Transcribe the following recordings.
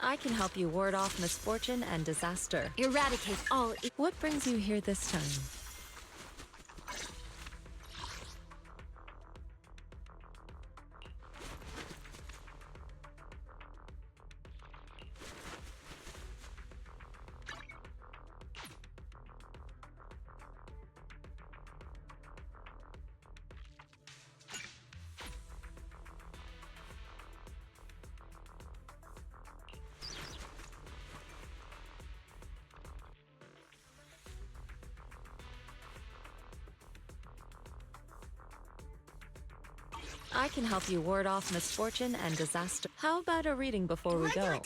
I can help you ward off misfortune and disaster. Eradicate all. What brings you here this time? I can help you ward off misfortune and disaster. How about a reading before we go?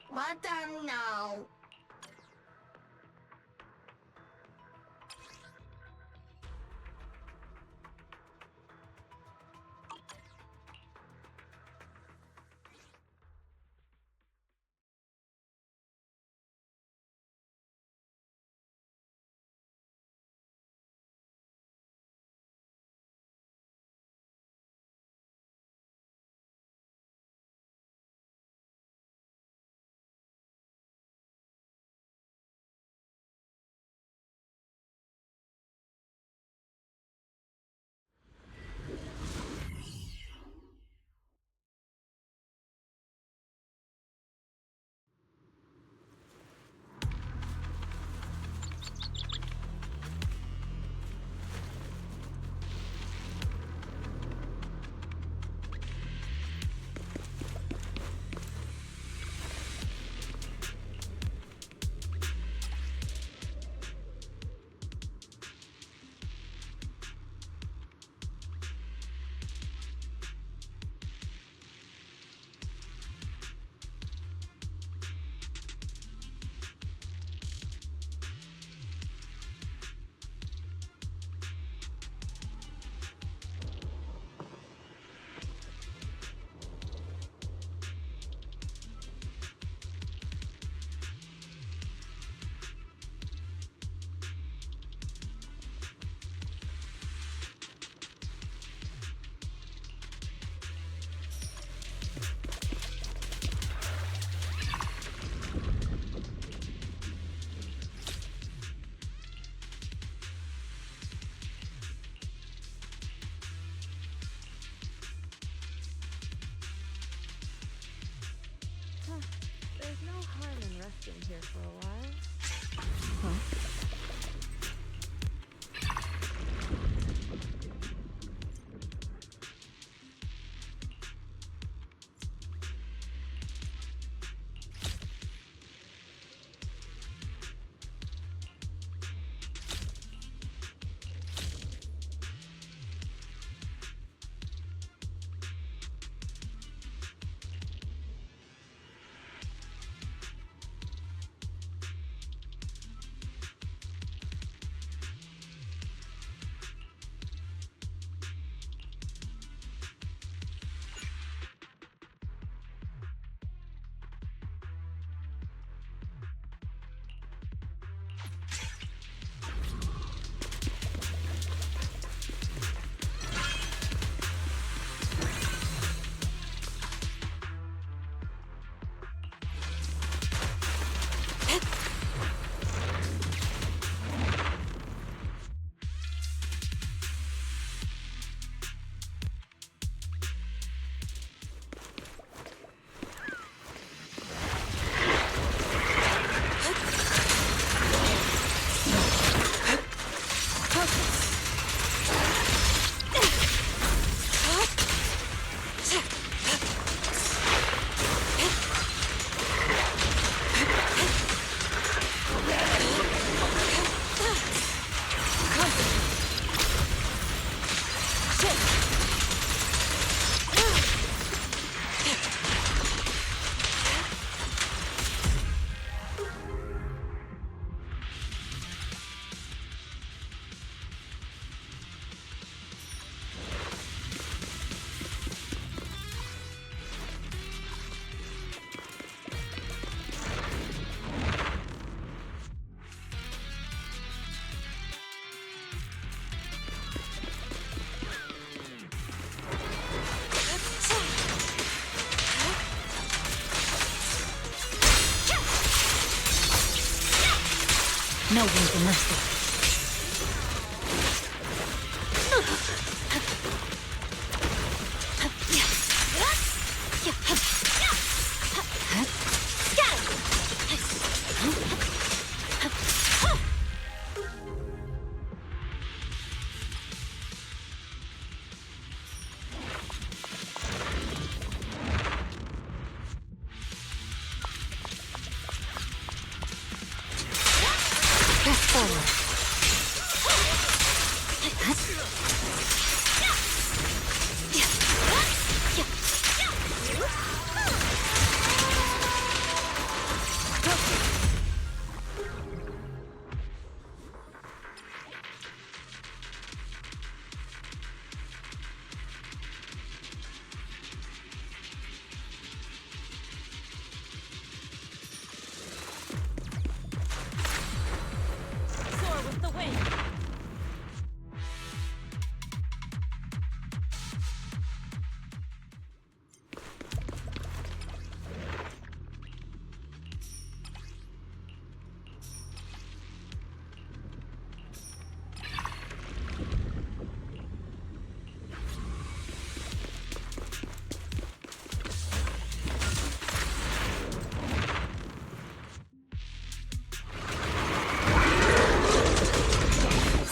What now? There's no harm in resting here for a while. Huh? No room for mercy. Press forward. Soar with the wind.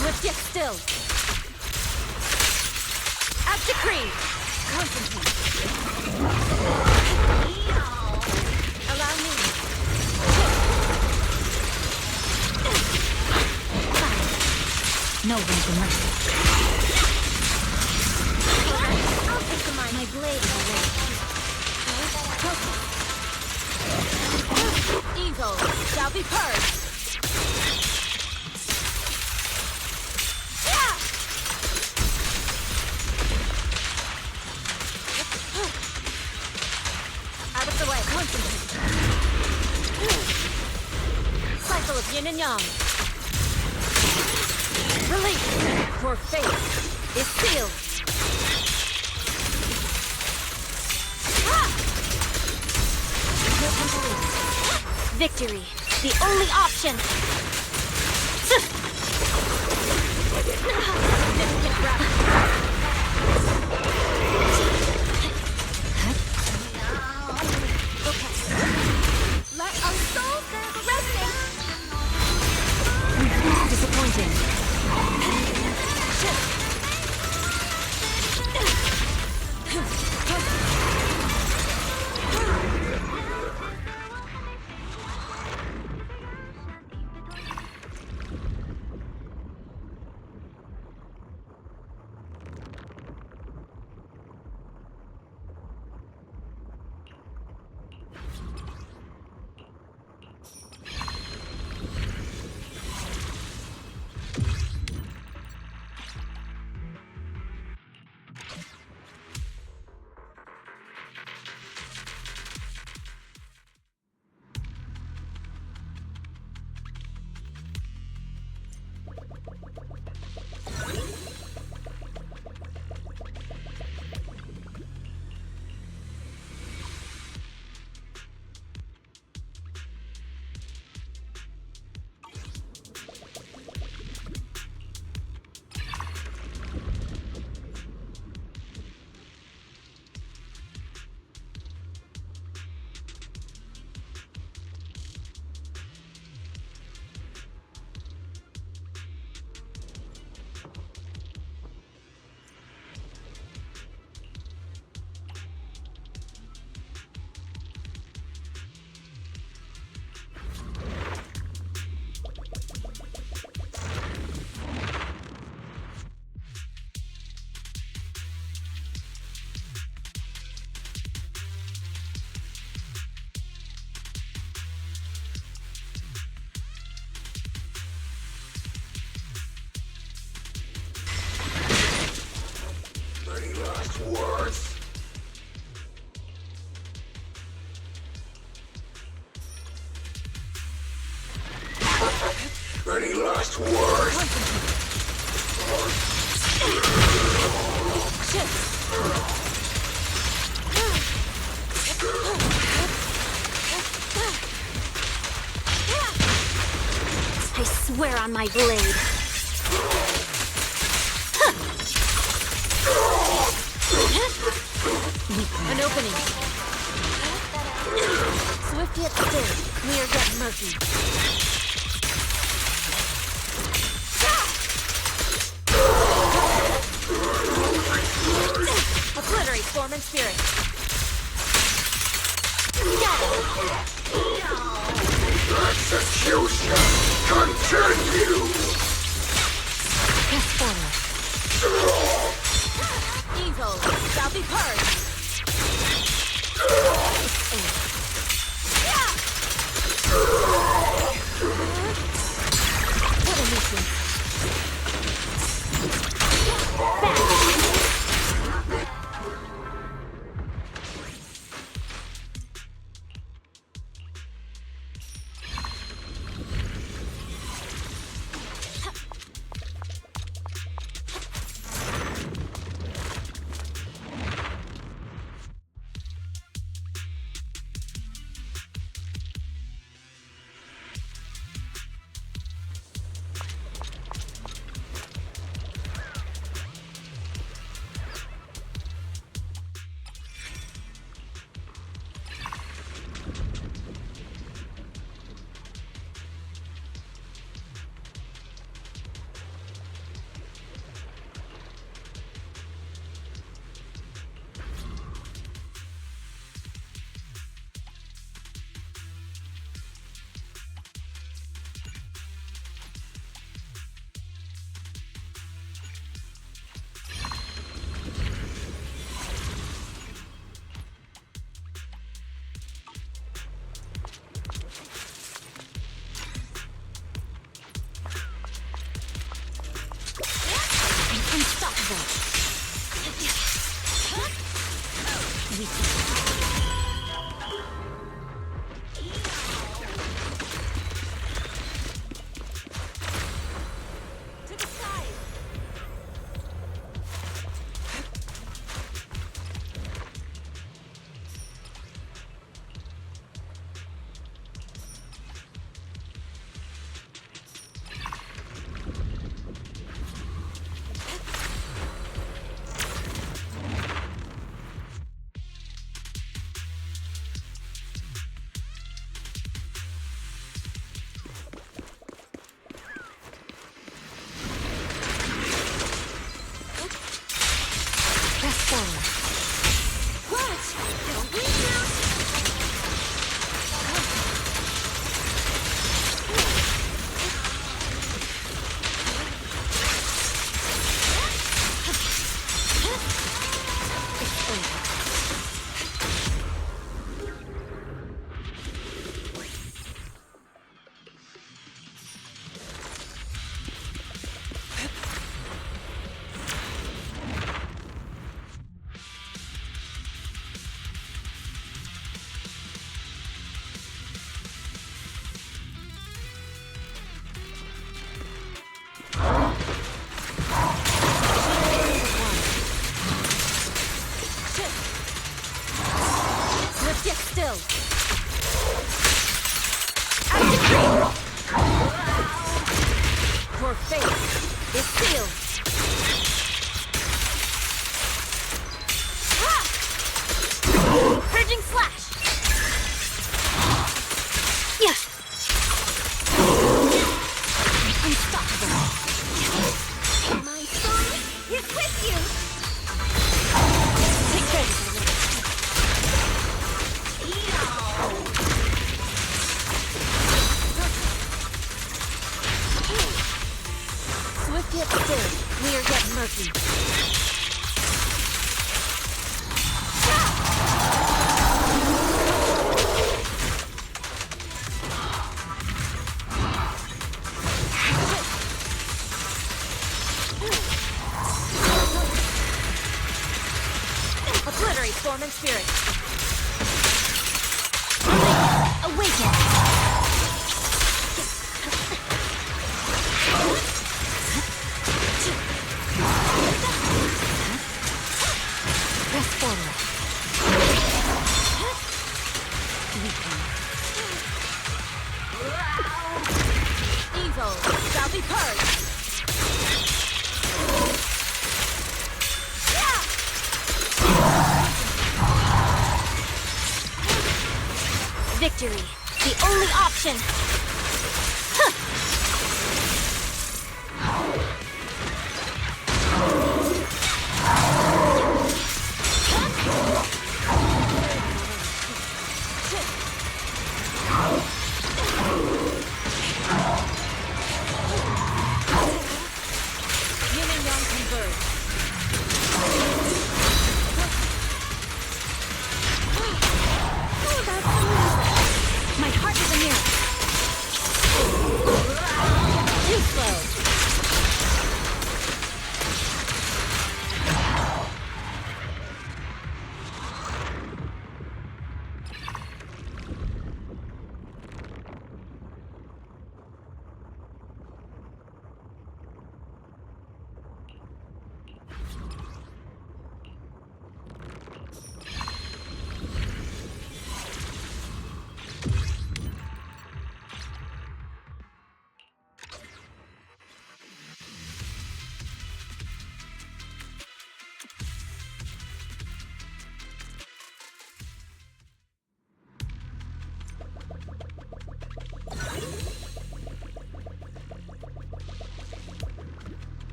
Swift yet still. As decreed. Concentrate. Allow me. No room for mercy. I'll take the mine. My blade is away. Evil shall be purged. Out of the way. Concentrate. Cycle of yin and yang. Release. Your fate is sealed. Victory, the only option. Significant rapid. Let our souls resonate. Disappointing. Any last words? I Swear on my blade. An opening. Swift yet still, clear yet murky. Obliterate form and spirit. Execution continues. Press forward. Evil shall be purged. What a mission. Get still. Your fate is sealed. Purging slash. Yeah. Unstoppable. My soul is with you. Take this. Swift yet still. Victory, the only option! Yin and yang converge. My heart is a mirror. Too slow.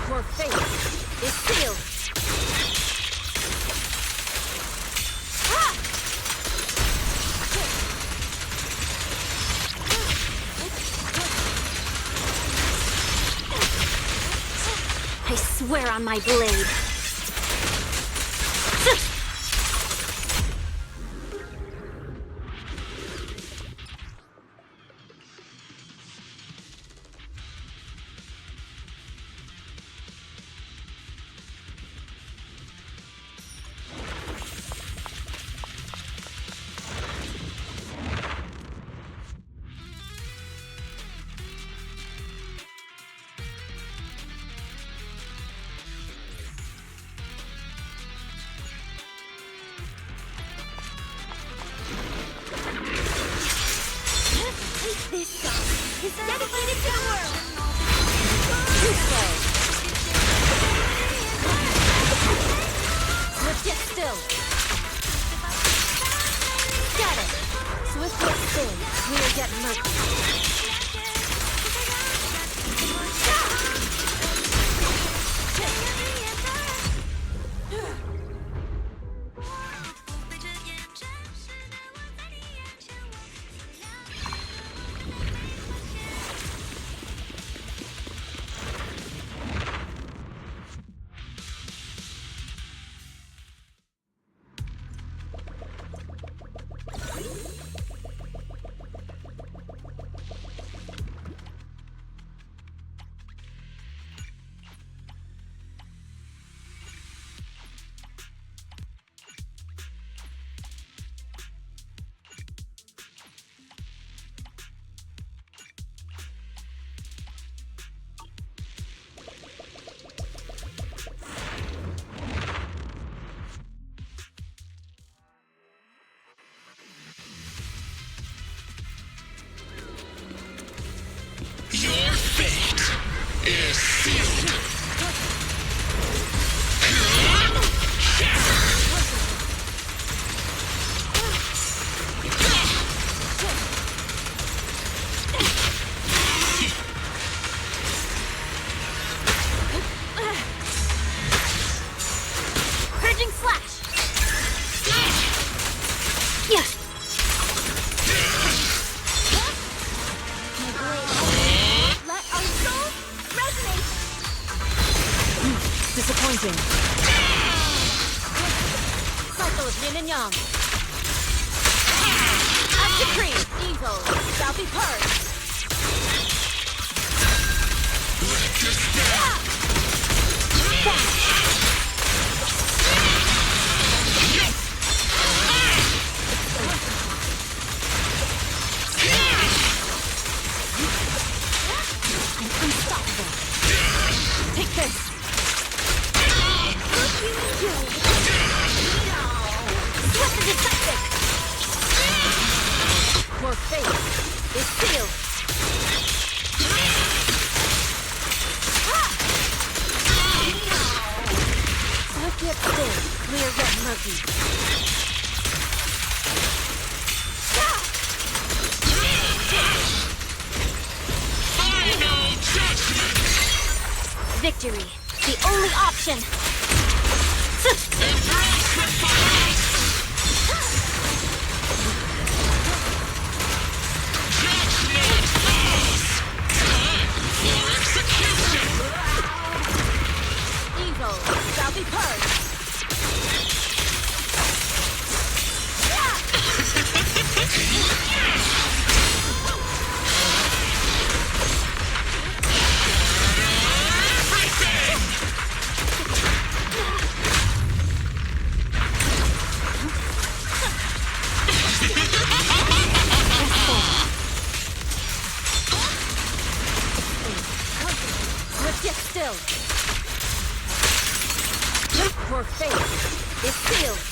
Your fate is sealed. I swear on my blade. This song is dedicated to the world. Too slow. Swift yet still. Got it. Swift yet still. Clear yet murky. goes yin and yang. As decreed, evil shall be purged. I'm unstoppable. Take this. Sweat the deceptive. Your fate is sealed. Swift yet still, clear yet murky. Final judgment! Victory, the only option. Embrace the fight! Judgment falls! Time for execution! Evil shall be purged. Swift yet still. Your fate is sealed.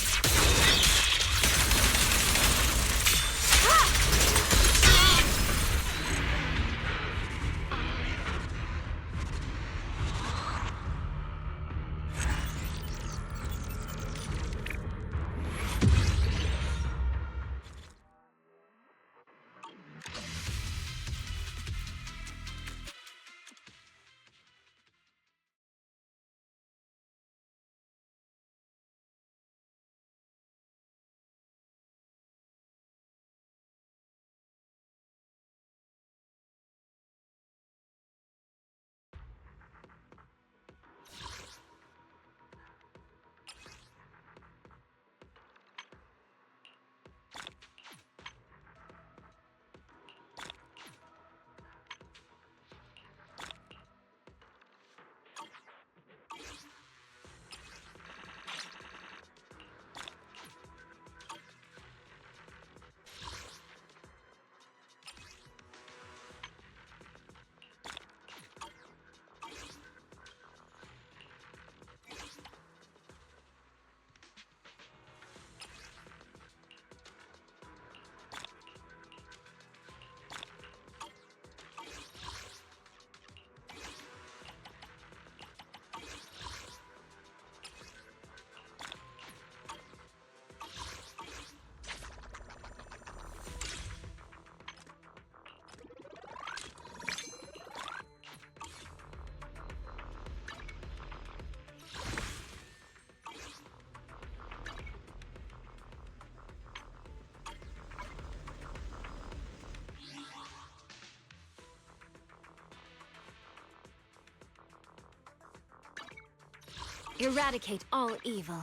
Eradicate all evil.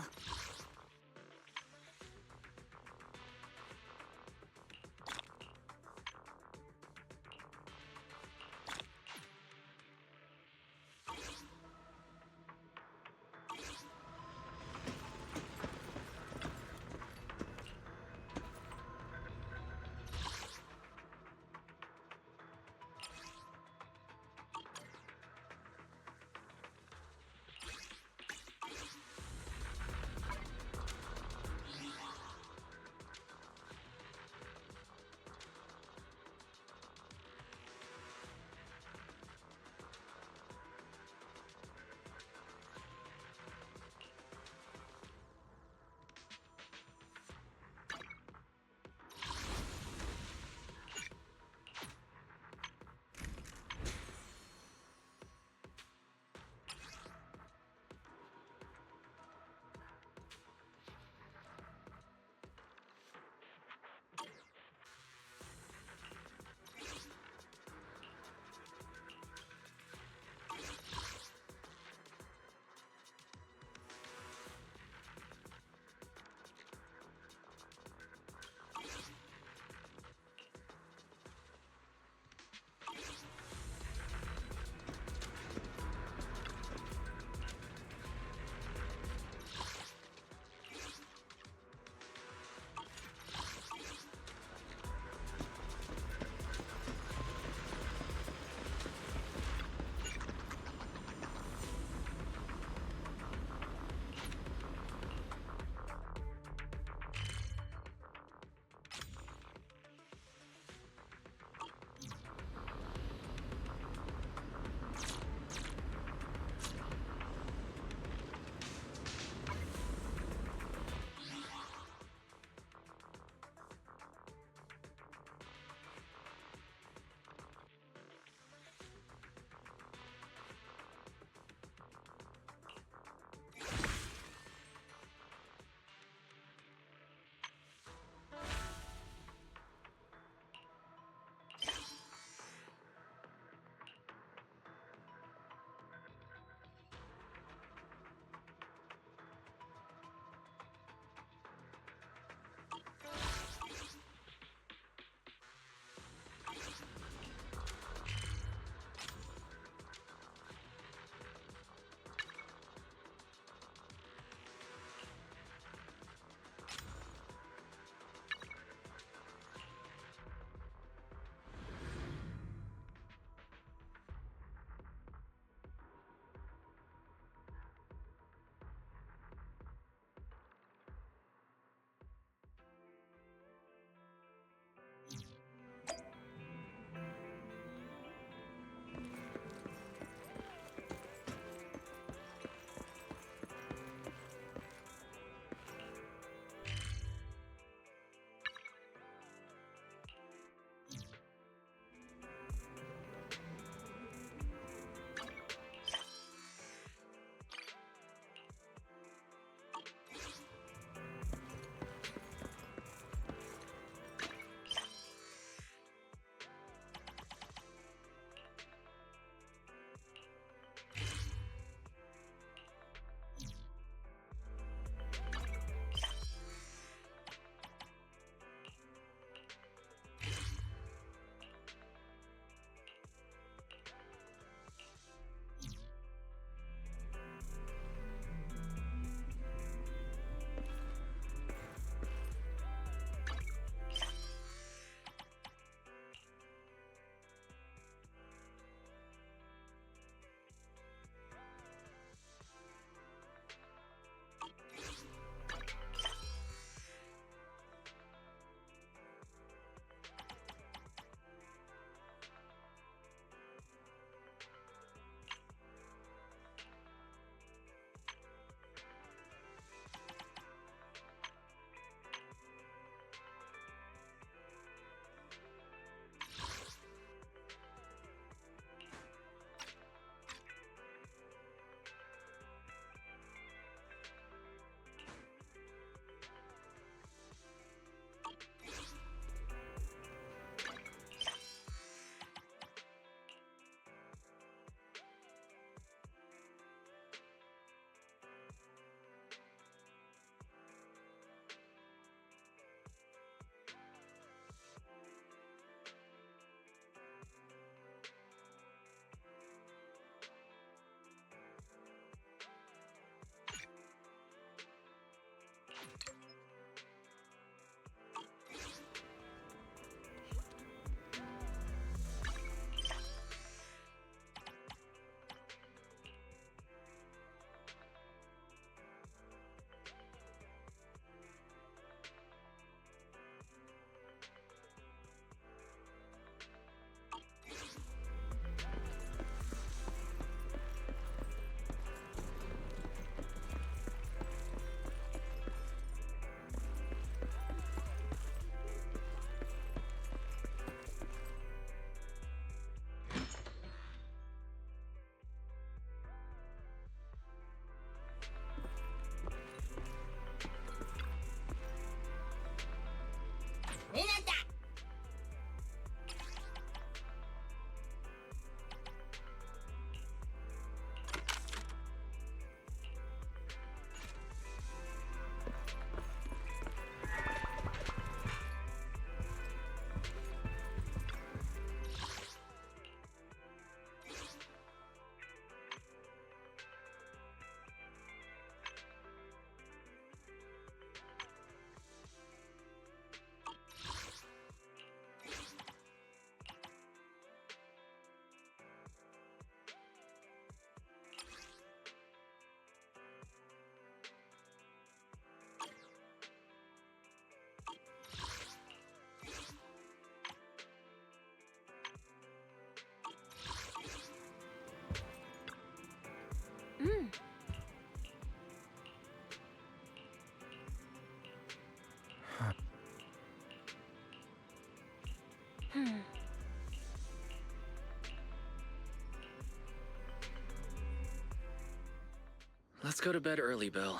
Let's go to bed early, Bill.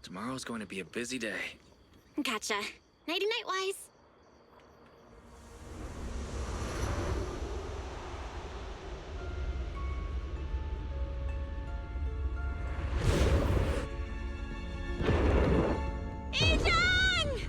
Tomorrow's going to be a busy day. Gotcha. Nighty-night, Wise. Ijang!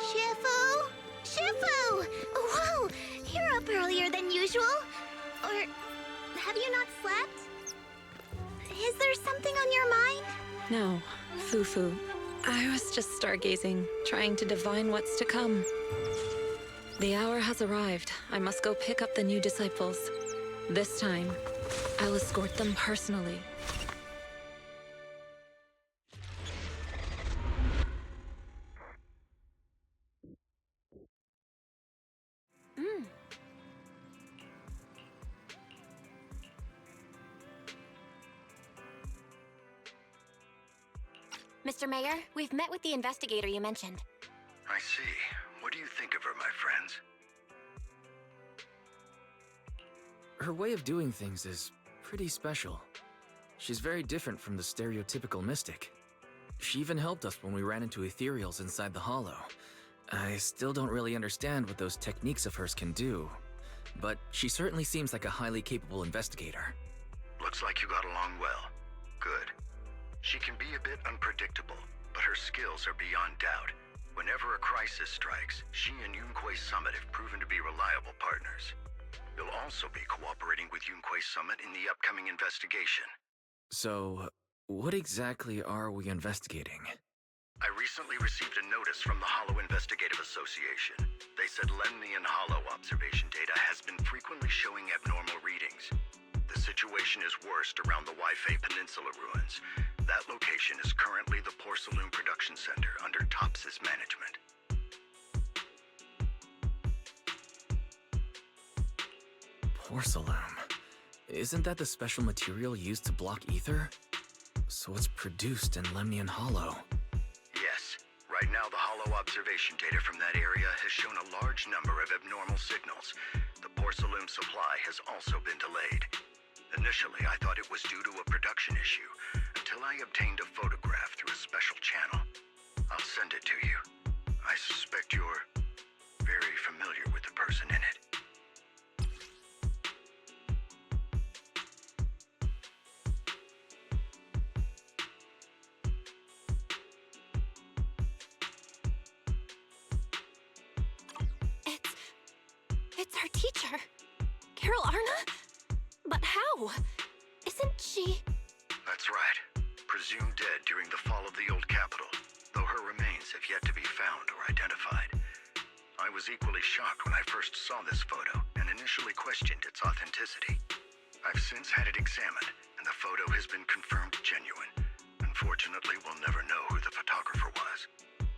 Shifu! Shifu! Whoa! You're up earlier than usual. Or have you not slept? Is there something on your mind? No, Fufu. I was just stargazing, trying to divine what's to come. The hour has arrived. I must go pick up the new disciples. This time, I'll escort them personally. Mr. Mayor, we've met with the investigator you mentioned. I see. What do you think of her, my friends? Her way of doing things is pretty special. She's very different from the stereotypical mystic. She even helped us when we ran into ethereals inside the Hollow. I still don't really understand what those techniques of hers can do, but she certainly seems like a highly capable investigator. Looks like you got along well. Good. She can be a bit unpredictable, but her skills are beyond doubt. Whenever a crisis strikes, she and Yunquei Summit have proven to be reliable partners. You'll also be cooperating with Yunquei Summit in the upcoming investigation. So, what exactly are we investigating? I recently received a notice from the Hollow Investigative Association. They said Lemnian Hollow observation data has been frequently showing abnormal readings. The situation is worst around the Waifei Peninsula ruins. That location is currently the Porcelain Production Center under Tops's management. Porcelain. Isn't that the special material used to block ether? So it's produced in Lemnian Hollow. Yes. Right now, the Hollow observation data from that area has shown a large number of abnormal signals. The porcelain supply has also been delayed. Initially, I thought it was due to a production issue, until I obtained a photograph through a special channel. I'll send it to you. I suspect you're very familiar with the person in it. It's our teacher. Carol Arna? But how? Isn't she... That's right. Presumed dead during the fall of the old capital, though her remains have yet to be found or identified. I was equally shocked when I first saw this photo and initially questioned its authenticity. I've since had it examined, and the photo has been confirmed genuine. Unfortunately, we'll never know who the photographer was.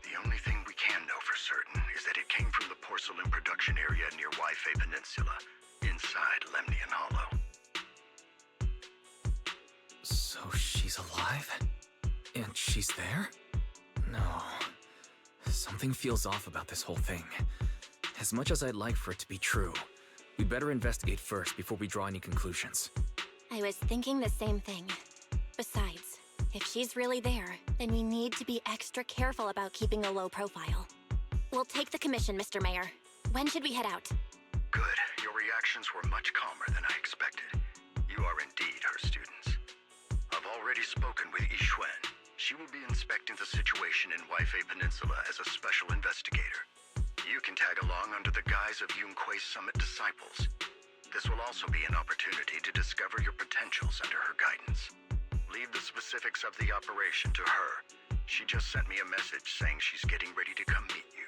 The only thing we can know for certain is that it came from the porcelain production area near Waifei Peninsula, inside Lemnian Hollow. So she's alive? And she's there? No. Something feels off about this whole thing. As much as I'd like for it to be true, we better investigate first before we draw any conclusions. I was thinking the same thing. Besides, if she's really there, then we need to be extra careful about keeping a low profile. We'll take the commission, Mr. Mayor. When should we head out? Good. Your reactions were much calmer than I expected. You are indeed her students. I've already spoken with Yixuan. She will be inspecting the situation in Waifei Peninsula as a special investigator. You can tag along under the guise of Yunquei Summit disciples. This will also be an opportunity to discover your potentials under her guidance. Leave the specifics of the operation to her. She just sent me a message saying she's getting ready to come meet you.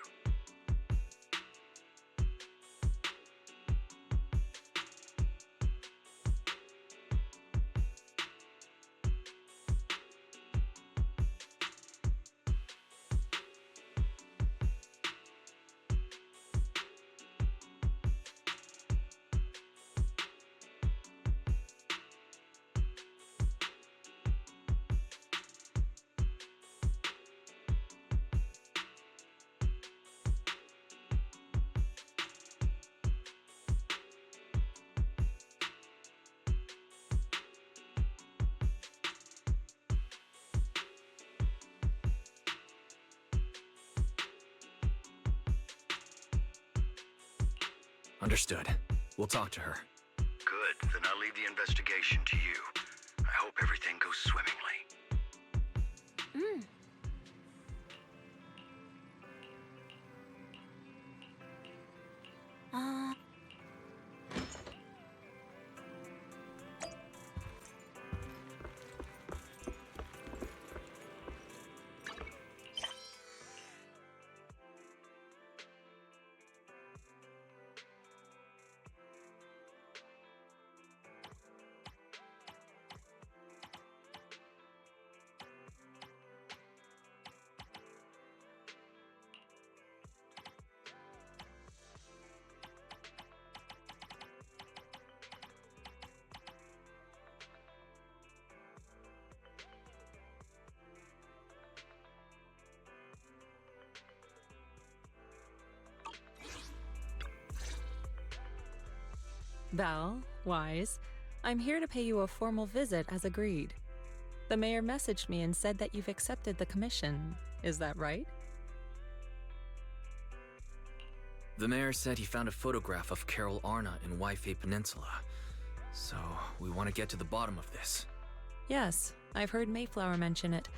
Understood. We'll talk to her. Good, then I'll leave the investigation to you. I hope everything goes swimmingly. Val, Wise, I'm here to pay you a formal visit as agreed. The mayor messaged me and said that you've accepted the commission. Is that right? The mayor said he found a photograph of Carol Arna in Waifei Peninsula. So, we want to get to the bottom of this. Yes, I've heard Mayflower mention it.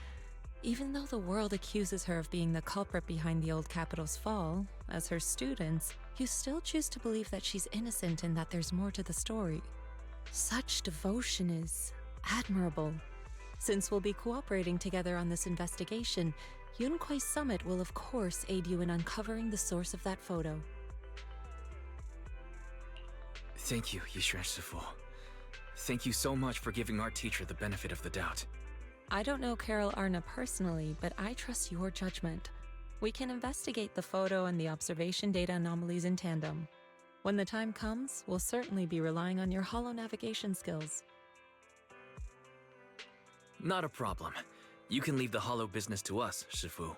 Even though the world accuses her of being the culprit behind the old capital's fall, as her students, you still choose to believe that she's innocent and that there's more to the story. Such devotion is admirable. Since we'll be cooperating together on this investigation, Yunquai Summit will of course aid you in uncovering the source of that photo. Thank you, Yishuan Shifu. Thank you so much for giving our teacher the benefit of the doubt. I don't know Carol Arna personally, but I trust your judgment. We can investigate the photo and the observation data anomalies in tandem. When the time comes, we'll certainly be relying on your holo navigation skills. Not a problem. You can leave the holo business to us, Shifu.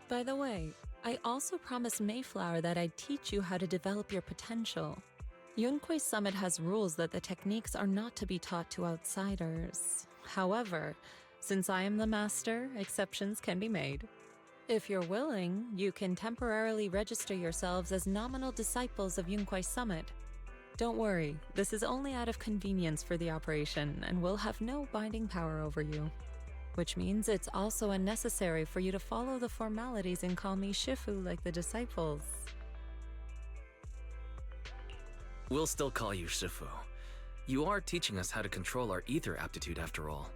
By the way, I also promised Mayflower that I'd teach you how to develop your potential. Yunquai Summit has rules that the techniques are not to be taught to outsiders. However, since I am the master, exceptions can be made. If you're willing, you can temporarily register yourselves as nominal disciples of Yunquai Summit. Don't worry, this is only out of convenience for the operation and will have no binding power over you. Which means it's also unnecessary for you to follow the formalities and call me Shifu like the disciples. We'll still call you Shifu. You are teaching us how to control our ether aptitude after all.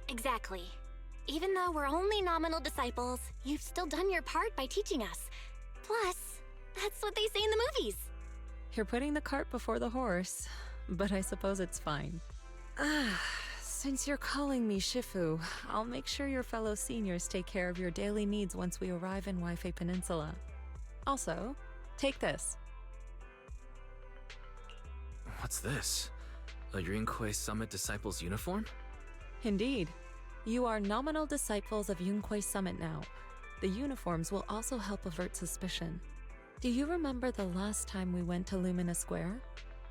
Exactly. Even though we're only nominal disciples, you've still done your part by teaching us. Plus, that's what they say in the movies. You're putting the cart before the horse, but I suppose it's fine. Since you're calling me Shifu, I'll make sure your fellow seniors take care of your daily needs once we arrive in Waifei Peninsula. Also, take this. What's this? A Yunquai Summit Disciples uniform? Indeed. You are nominal disciples of Yunquai Summit now. The uniforms will also help avert suspicion. Do you remember the last time we went to Lumina Square?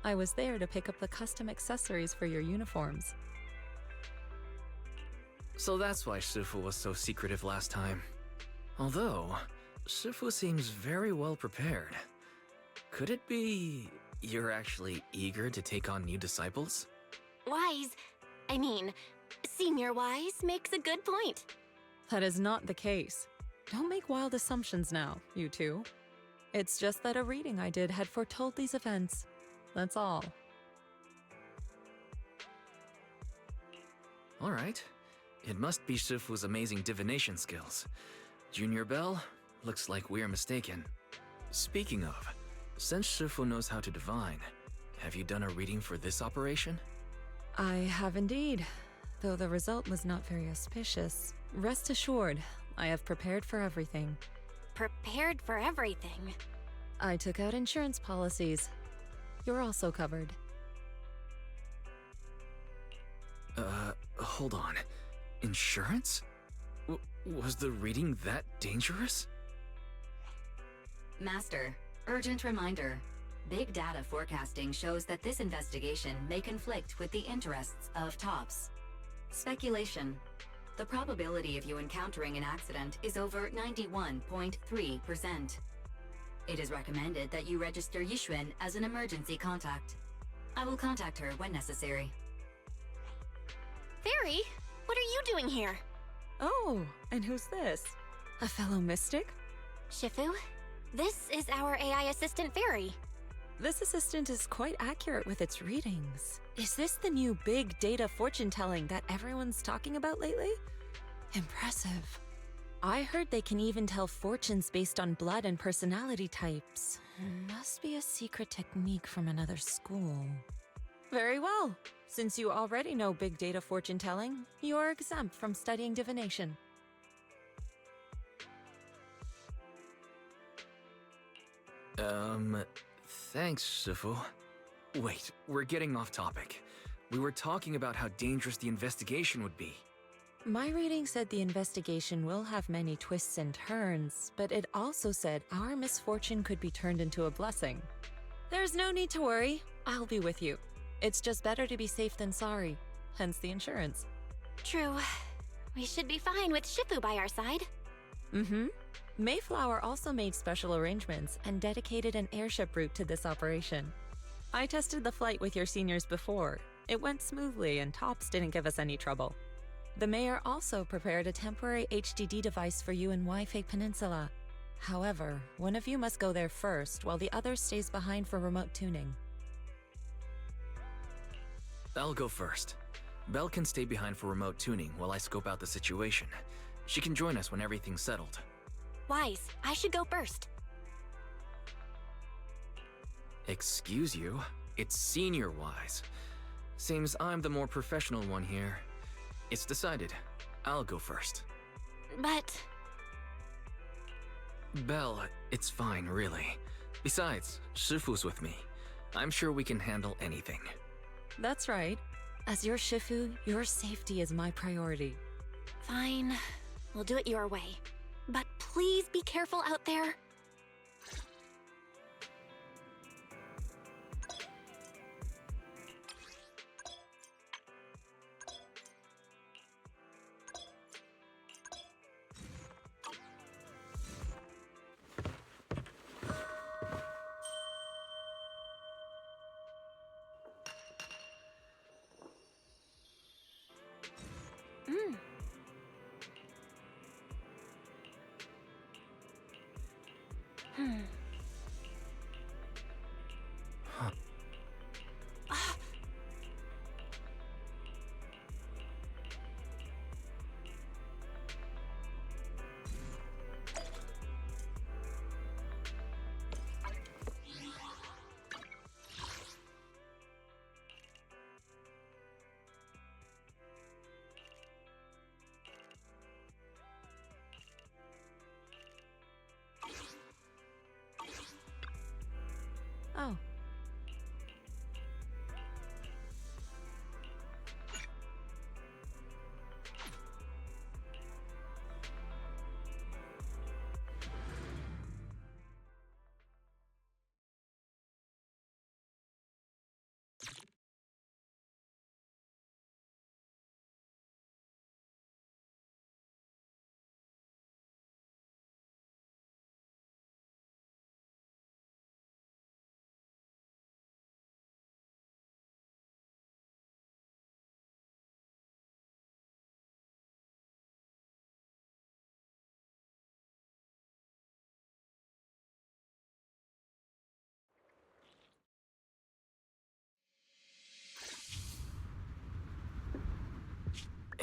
I was there to pick up the custom accessories for your uniforms. So that's why Shifu was so secretive last time. Although, Shifu seems very well prepared. Could it be you're actually eager to take on new disciples? Senior Wise makes a good point. That is not the case. Don't make wild assumptions now, you two. It's just that a reading I did had foretold these events. That's all. Alright. It must be Shifu's amazing divination skills. Junior Bell, looks like we're mistaken. Speaking of, since Shifu knows how to divine, have you done a reading for this operation? I have indeed. Though the result was not very auspicious, rest assured, I have prepared for everything. Prepared for everything. I took out insurance policies. You're also covered. Hold on. Insurance? Was the reading that dangerous? Master, urgent reminder. Big data forecasting shows that this investigation may conflict with the interests of TOPS. Speculation. The probability of you encountering an accident is over 91.3%. It is recommended that you register Yixuan as an emergency contact. I will contact her when necessary. Fairy, what are you doing here? Oh, and who's this? A fellow mystic? Shifu, this is our AI assistant Fairy. This assistant is quite accurate with its readings. Is this the new big data fortune telling that everyone's talking about lately? Impressive. I heard they can even tell fortunes based on blood and personality types. Must be a secret technique from another school. Very well. Since you already know big data fortune telling, you are exempt from studying divination. Thanks, Shifu. Wait, we're getting off topic. We were talking about how dangerous the investigation would be. My reading said the investigation will have many twists and turns, but it also said our misfortune could be turned into a blessing. There's no need to worry. I'll be with you. It's just better to be safe than sorry, hence the insurance. True. We should be fine with Shifu by our side. Mm-hmm. Mayflower also made special arrangements and dedicated an airship route to this operation. I tested the flight with your seniors before. It went smoothly and Tops didn't give us any trouble. The mayor also prepared a temporary HDD device for you in Wi-Fi Peninsula. However, one of you must go there first while the other stays behind for remote tuning. I'll go first. Belle can stay behind for remote tuning while I scope out the situation. She can join us when everything's settled. Wise, I should go first. Excuse you? It's Senior Wise. Seems I'm the more professional one here. It's decided. I'll go first. But... Belle, it's fine, really. Besides, Shifu's with me. I'm sure we can handle anything. That's right. As your Shifu, your safety is my priority. fine. We'll do it your way. But please be careful out there. Oh.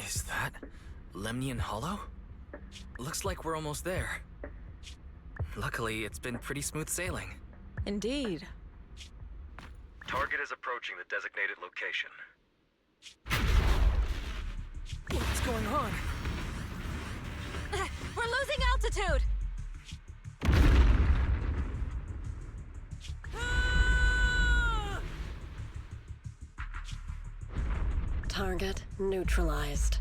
Is that Lemnian Hollow? Looks like we're almost there. Luckily, it's been pretty smooth sailing. Indeed. Target is approaching the designated location. What's going on? We're losing altitude! Target neutralized.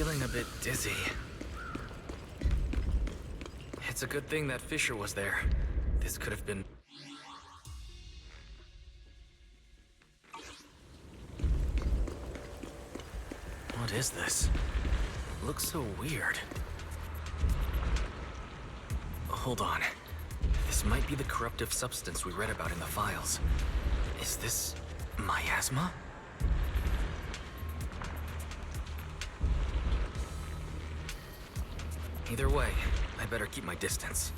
feeling a bit dizzy. It's a good thing that Fisher was there. This could have been... What is this? Looks so weird. Hold on. This might be the corruptive substance we read about in the files. Is this miasma? Either way, I better keep my distance.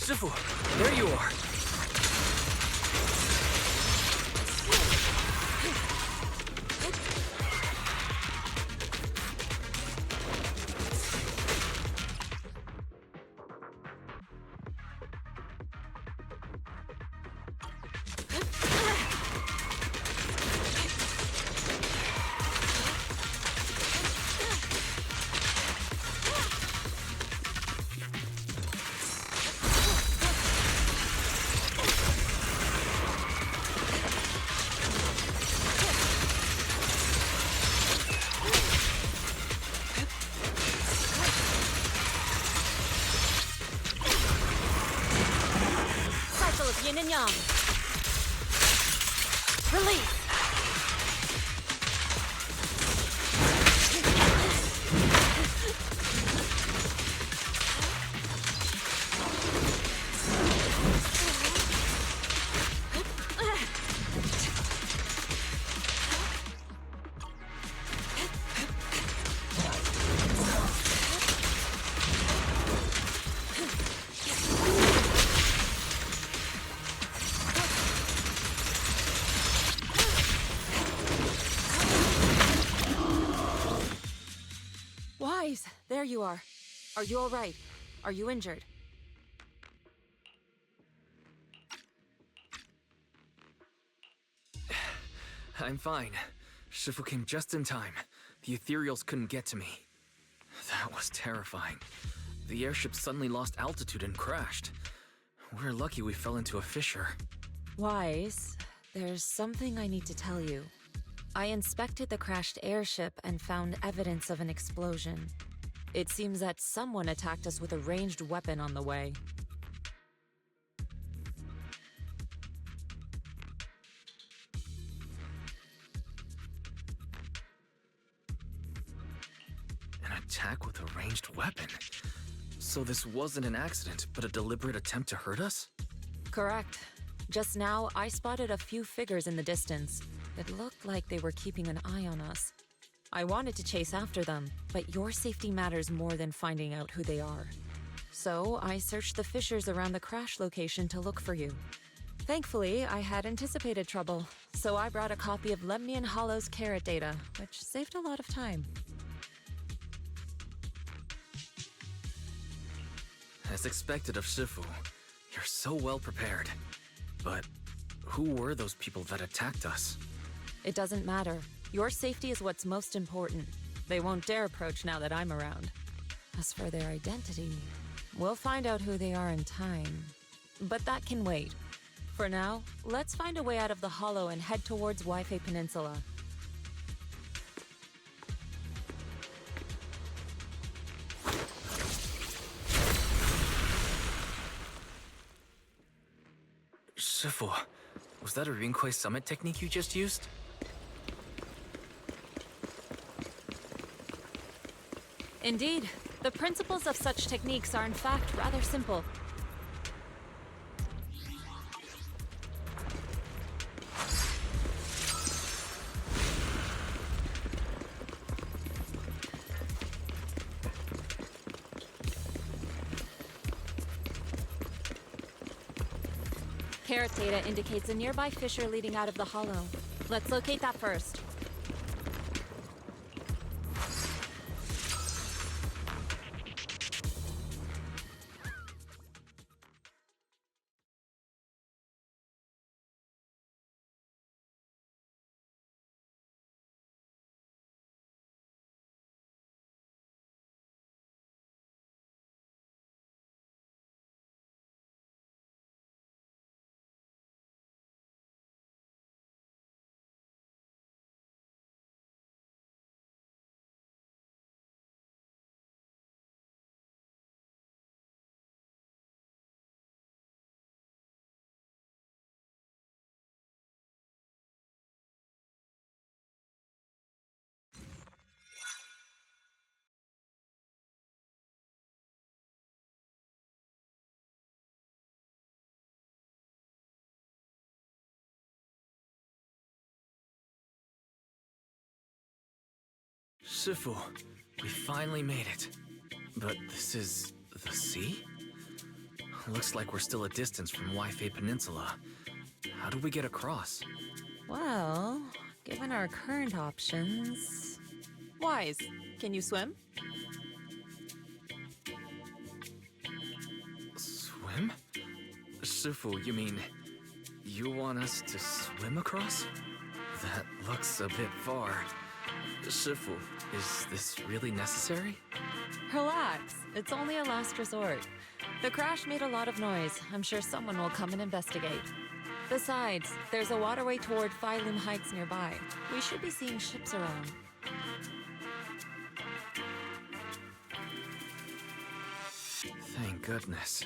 Shifu, there you are. Yin and yang. Release. there you are. Are you all right? Are you injured? I'm fine. Shifu came just in time. The ethereals couldn't get to me. That was terrifying. The airship suddenly lost altitude and crashed. We're lucky we fell into a fissure. Wise, there's something I need to tell you. I inspected the crashed airship and found evidence of an explosion. It seems that someone attacked us with a ranged weapon on the way. An attack with a ranged weapon? So this wasn't an accident, but a deliberate attempt to hurt us? Correct. Just now, I spotted a few figures in the distance. It looked like they were keeping an eye on us. I wanted to chase after them, but your safety matters more than finding out who they are. So I searched the fissures around the crash location to look for you. Thankfully, I had anticipated trouble, so I brought a copy of Lemnian Hollow's carrot data, which saved a lot of time. As expected of Shifu, you're so well prepared. But who were those people that attacked us? It doesn't matter. Your safety is what's most important. They won't dare approach now that I'm around. As for their identity, we'll find out who they are in time. But that can wait. For now, let's find a way out of the hollow and head towards Waifei Peninsula. Shifu, was that a Rinkwei summit technique you just used? Indeed. The principles of such techniques are in fact rather simple. Carrot data indicates a nearby fissure leading out of the hollow. Let's locate that first. Shifu, we finally made it. But this is the sea? Looks like we're still a distance from Waifei Peninsula. How do we get across? Well, given our current options... Wise, can you swim? Swim? Shifu, you mean... you want us to swim across? That looks a bit far. Shifu, is this really necessary? Relax, it's only a last resort. The crash made a lot of noise. I'm sure someone will come and investigate. Besides, there's a waterway toward Phylum Heights nearby. We should be seeing ships around. Thank goodness.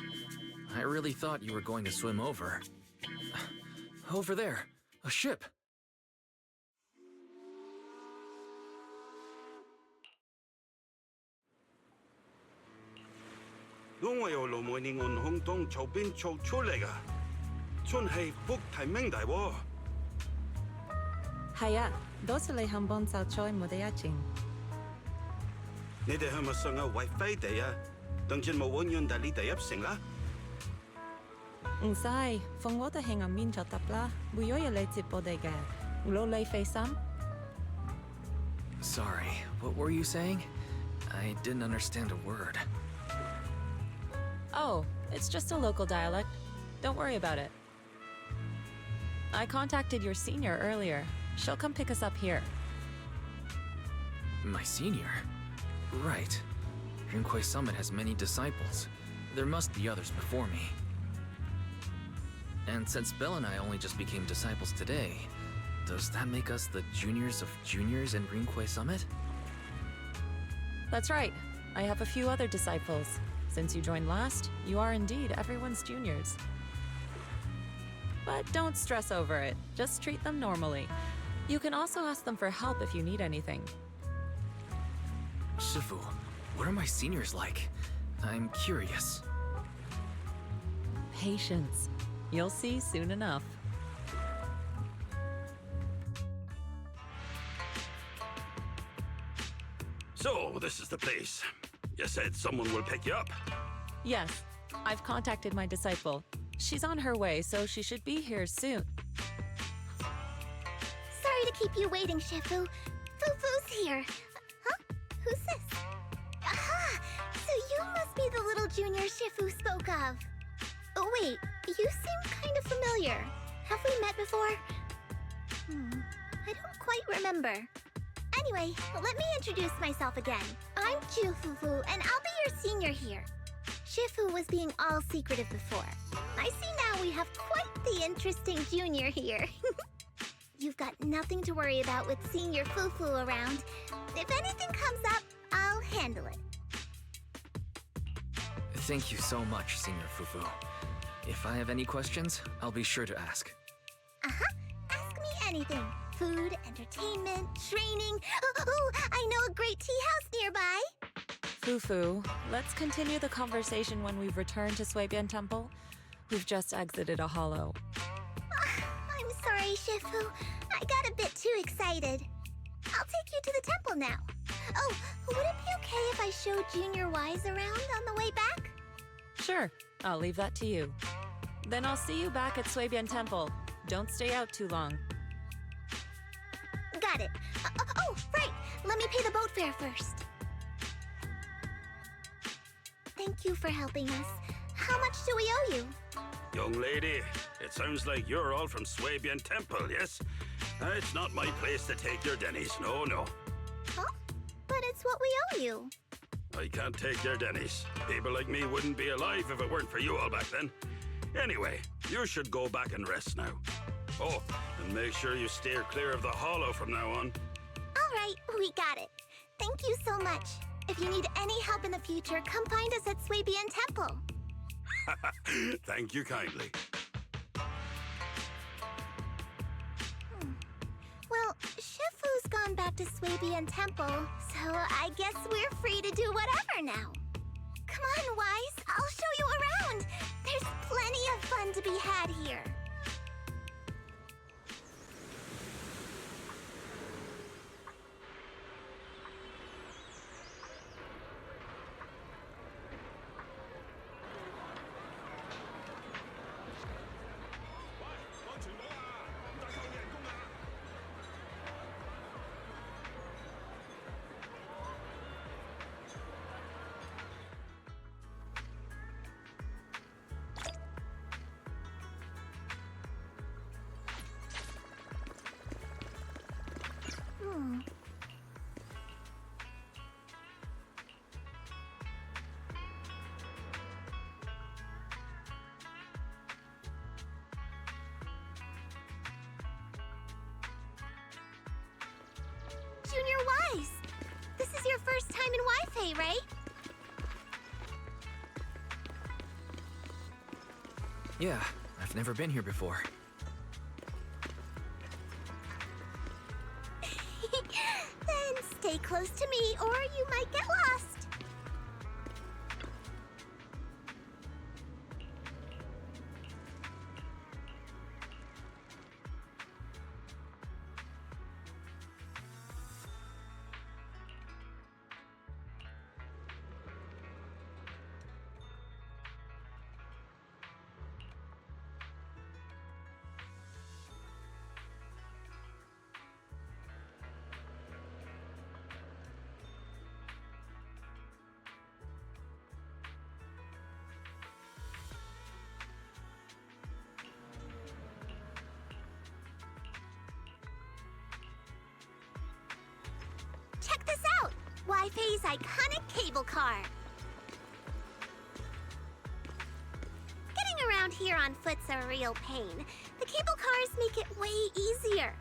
I really thought you were going to swim over. Over there, a ship. Haya, dosele hambon sao choi modeyaching. Sai, phong water hang on min tapla, buyoya late bodega. Ulo lay face some? Sorry, what were you saying? I didn't understand a word. Oh, it's just a local dialect. Don't worry about it. I contacted your senior earlier. She'll come pick us up here. My senior? Right. Rinqué Summit has many disciples. There must be others before me. And since Belle and I only just became disciples today, does that make us the juniors of juniors in Rinqué Summit? That's right. I have a few other disciples. Since you joined last, you are indeed everyone's juniors. But don't stress over it. Just treat them normally. You can also ask them for help if you need anything. Shifu, what are my seniors like? I'm curious. Patience. You'll see soon enough. So, this is the place. You said someone will pick you up. Yes, I've contacted my disciple. She's on her way, so she should be here soon. Sorry to keep you waiting, Shifu. Fufu's here. Huh? Who's this? Aha! So you must be the little junior Shifu spoke of. Oh, wait. You seem kind of familiar. Have we met before? I don't quite remember. Anyway, let me introduce myself again. I'm Fufu, and I'll be your senior here. Shifu was being all secretive before. I see now we have quite the interesting junior here. You've got nothing to worry about with Senior Fufu around. If anything comes up, I'll handle it. Thank you so much, Senior Fufu. If I have any questions, I'll be sure to ask. Ask me anything. Food, entertainment, training. Oh, I know a great tea house nearby. Fufu, let's continue the conversation when we've returned to Suibian Temple. We've just exited a hollow. I'm sorry, Shifu. I got a bit too excited. I'll take you to the temple now. Oh, would it be okay if I showed Junior Wise around on the way back? Sure, I'll leave that to you. Then I'll see you back at Suibian Temple. Don't stay out too long. Got it. Oh, right. Let me pay the boat fare first. Thank you for helping us. How much do we owe you? Young lady, it sounds like you're all from Suibian Temple, yes? It's not my place to take your dennies, no. Huh? But it's what we owe you. I can't take your dennies. People like me wouldn't be alive if it weren't for you all back then. Anyway, you should go back and rest now. Oh, and make sure you steer clear of the hollow from now on. All right, we got it. Thank you so much. If you need any help in the future, come find us at Suibian Temple. Thank you kindly. Well, Shifu's gone back to Suibian Temple, so I guess we're free to do whatever now. Come on, Wise, I'll show you around. There's plenty of fun to be had here. Junior Wise, this is your first time in Wi-Fi, right? Yeah, I've never been here before. Then stay close to me or you might get lost. Taipei's iconic cable car. Getting around here on foot's a real pain. The cable cars make it way easier.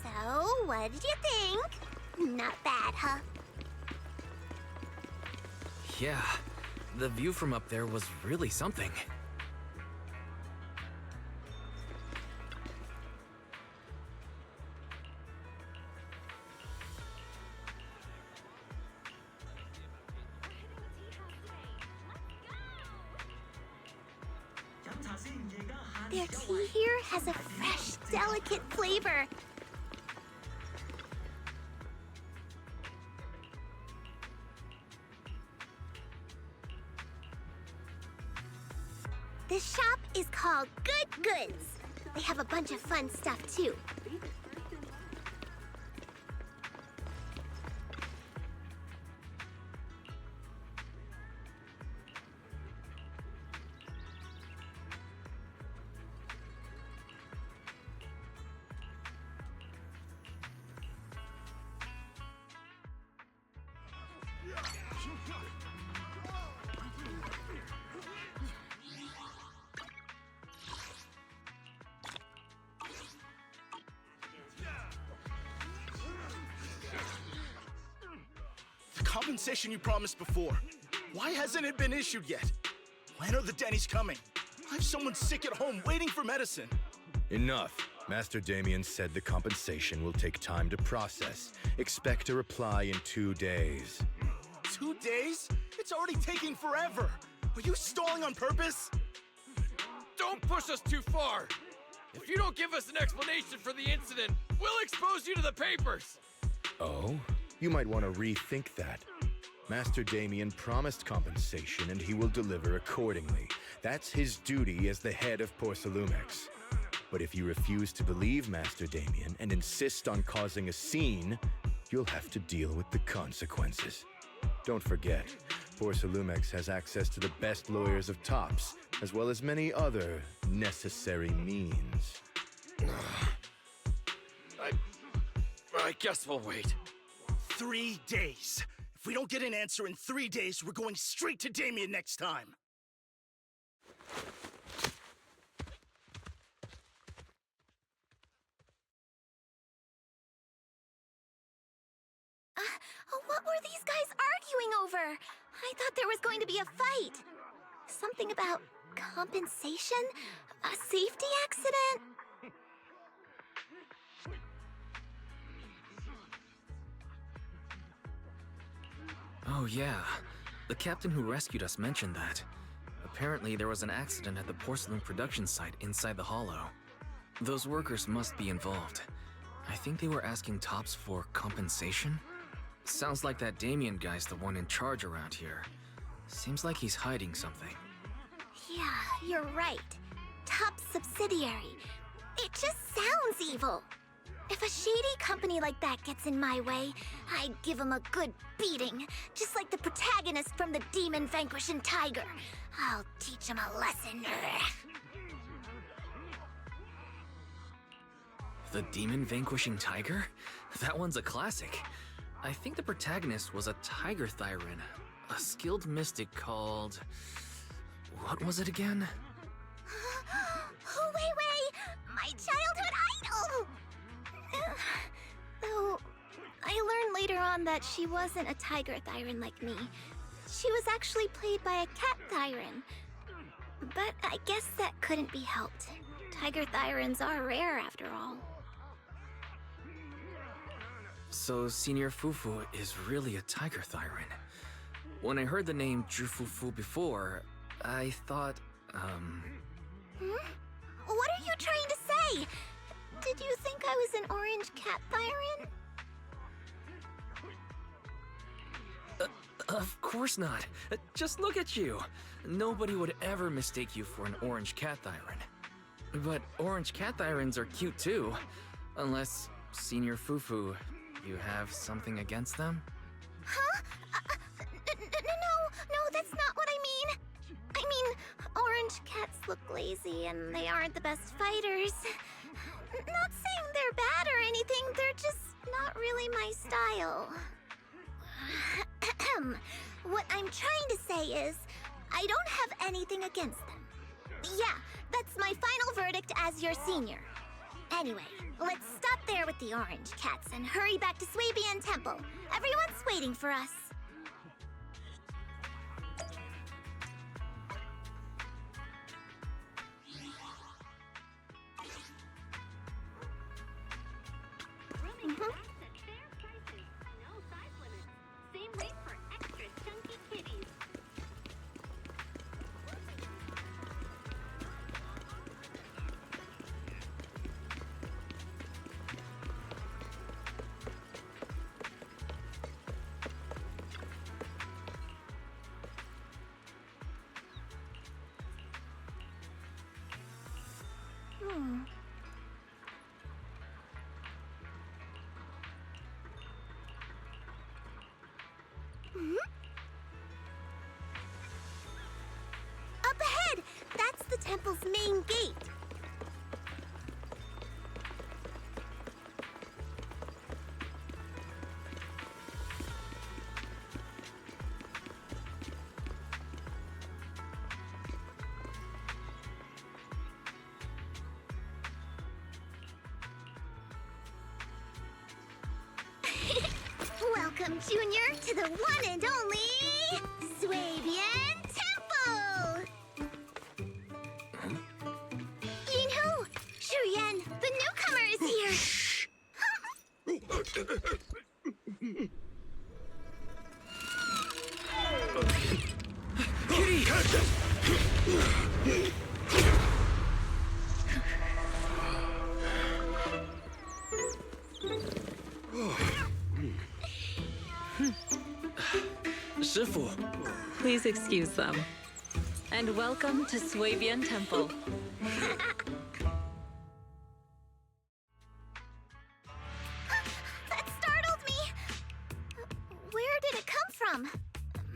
So, what did you think? Not bad, huh? Yeah, the view from up there was really something. Their tea here has a fresh, delicate flavor. This shop is called Good Goods. They have a bunch of fun stuff, too. The compensation you promised before. Why hasn't it been issued yet? When are the Denny's coming? I have someone sick at home waiting for medicine. Enough. Master Damien said the compensation will take time to process. Expect a reply in 2 days. 2 days? It's already taking forever. Are you stalling on purpose? Don't push us too far! If you don't give us an explanation for the incident, We'll expose you to the papers! Oh? You might want to rethink that. Master Damien promised compensation and he will deliver accordingly. That's his duty as the head of Porcelumex. But if you refuse to believe Master Damien and insist on causing a scene, you'll have to deal with the consequences. Don't forget, Porcelumex has access to the best lawyers of Tops, as well as many other necessary means. I guess we'll wait. 3 days. If we don't get an answer in 3 days, we're going straight to Damien next time. What were these guys arguing over? I thought there was going to be a fight. Something about compensation? A safety accident? Oh yeah, the captain who rescued us mentioned that. Apparently there was an accident at the porcelain production site inside the hollow. Those workers must be involved. I think they were asking Tops for compensation? Sounds like that Damien guy's the one in charge around here. Seems like he's hiding something. Yeah, you're right. Top subsidiary. It just sounds evil. If a shady company like that gets in my way, I'd give him a good beating. Just like the protagonist from the Demon Vanquishing Tiger. I'll teach him a lesson. The Demon Vanquishing Tiger? That one's a classic. I think the protagonist was a Tiger Thyran, a skilled mystic called... What was it again? Oh, wait! My childhood idol! Though, I learned later on that she wasn't a Tiger Thyran like me. She was actually played by a Cat Thyran. But I guess that couldn't be helped. Tiger Thyrans are rare after all. So Senior Fufu is really a Tiger Thyran. When I heard the name Jufufu before, I thought, What are you trying to say? Did you think I was an orange cat Thyran? Of course not. Just look at you. Nobody would ever mistake you for an orange cat Thyran. But orange cat Thyrans are cute too. Unless, Senior Fufu, you have something against them? Huh? No, that's not what I mean. I mean, orange cats look lazy and they aren't the best fighters. Not saying they're bad or anything, they're just not really my style. What I'm trying to say is, I don't have anything against them. Yeah, that's my final verdict as your senior. Anyway, let's stop there with the orange cats and hurry back to Swabian Temple. Everyone's waiting for us. Up ahead! That's the temple's main gate. Welcome, Junior, to the one and only Swabian Temple! Yinhu! Shuyan, the newcomer is here! Shifu! Please excuse them. And welcome to Swabian Temple. That startled me! Where did it come from?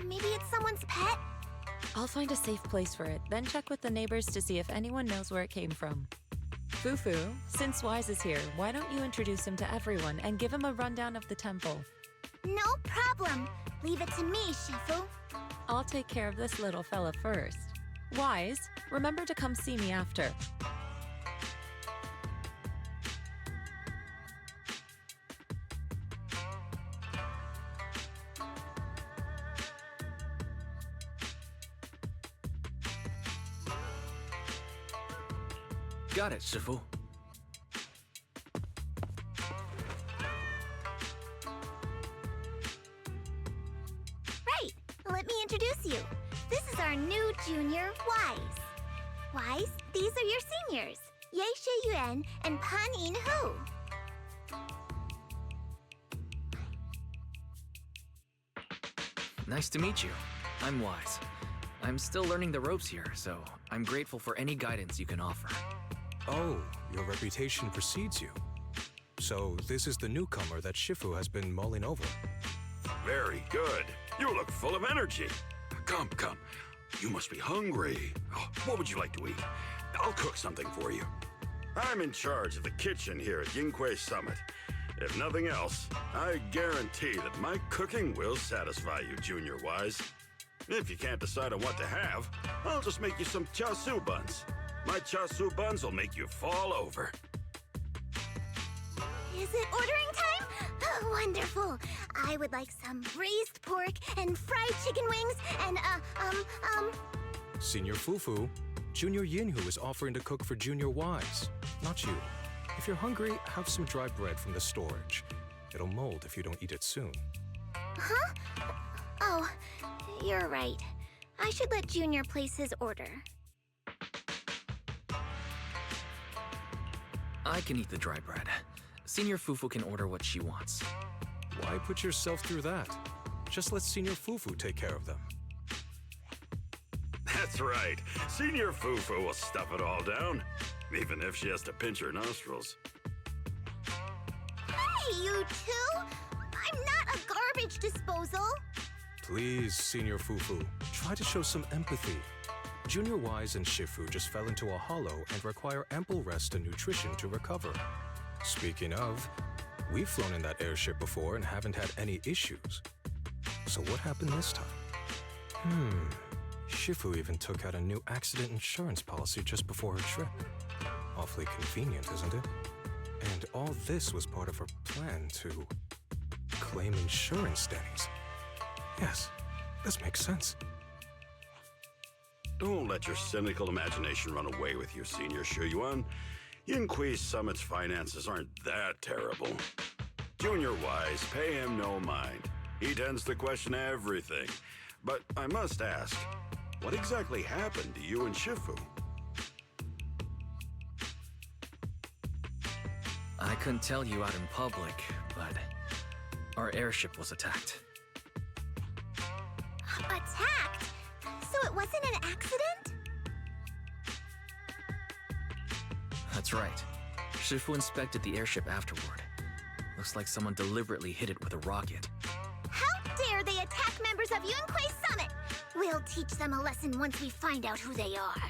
Maybe it's someone's pet? I'll find a safe place for it, then check with the neighbors to see if anyone knows where it came from. Fufu, since Wise is here, why don't you introduce him to everyone and give him a rundown of the temple? No problem. Leave it to me, Shifu. I'll take care of this little fella first. Wise, remember to come see me after. Got it, Shifu. Right. Let me introduce you. This is our new junior, Wise. Wise, these are your seniors. Ye Shi Yuan and Pan In Hu. Nice to meet you. I'm Wise. I'm still learning the ropes here, so I'm grateful for any guidance you can offer. Oh, your reputation precedes you. So this is the newcomer that Shifu has been mulling over. Very good. You look full of energy. Come, come. You must be hungry. Oh, what would you like to eat? I'll cook something for you. I'm in charge of the kitchen here at Yinghui Summit. If nothing else, I guarantee that my cooking will satisfy you, Junior Wise. If you can't decide on what to have, I'll just make you some chasu buns. My chasu buns will make you fall over. Is it ordering time? Oh, wonderful. I would like some braised pork and fried chicken wings and, Senior Fufu, Junior Yinhu is offering to cook for Junior Wise, not you. If you're hungry, have some dry bread from the storage. It'll mold if you don't eat it soon. Huh? Oh, you're right. I should let Junior place his order. I can eat the dry bread. Senior Fufu can order what she wants. Why put yourself through that? Just let Senior Fufu take care of them. That's right. Senior Fufu will stuff it all down, even if she has to pinch her nostrils. Hey, you two! I'm not a garbage disposal! Please, Senior Fufu, try to show some empathy. Junior Wise and Shifu just fell into a hollow and require ample rest and nutrition to recover. Speaking of, we've flown in that airship before and haven't had any issues. So what happened this time? Shifu even took out a new accident insurance policy just before her trip. Awfully convenient, isn't it? And all this was part of her plan to claim insurance days. Yes, this makes sense. Don't let your cynical imagination run away with you, Senior Shuyuan. Yinghui Summit's finances aren't that terrible. Junior Wise, pay him no mind. He tends to question everything. But I must ask, what exactly happened to you and Shifu? I couldn't tell you out in public, but our airship was attacked. Attacked? So it wasn't an accident? That's right. Shifu inspected the airship afterward. Looks like someone deliberately hit it with a rocket. How dare they attack members of Yunhui Summit? We'll teach them a lesson once we find out who they are.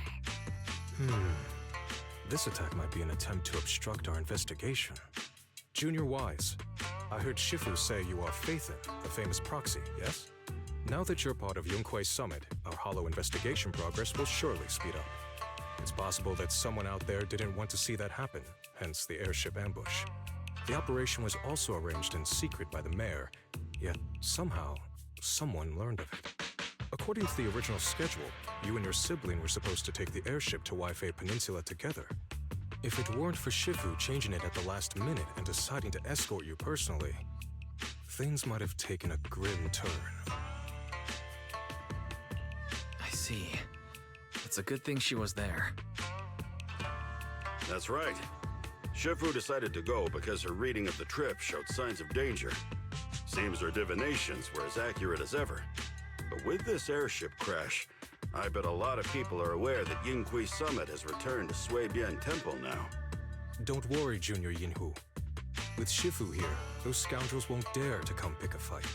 This attack might be an attempt to obstruct our investigation. Junior Wise, I heard Shifu say you are Phaethon, the famous proxy, yes? Now that you're part of Yunhui Summit, our hollow investigation progress will surely speed up. It's possible that someone out there didn't want to see that happen, hence the airship ambush. The operation was also arranged in secret by the mayor, yet somehow, someone learned of it. According to the original schedule, you and your sibling were supposed to take the airship to Waifei Peninsula together. If it weren't for Shifu changing it at the last minute and deciding to escort you personally, things might have taken a grim turn. I see. It's a good thing she was there. That's right. Shifu decided to go because her reading of the trip showed signs of danger. Seems her divinations were as accurate as ever. But with this airship crash, I bet a lot of people are aware that Yinghui Summit has returned to Suibian Temple now. Don't worry, Junior Yinhu. With Shifu here, those scoundrels won't dare to come pick a fight.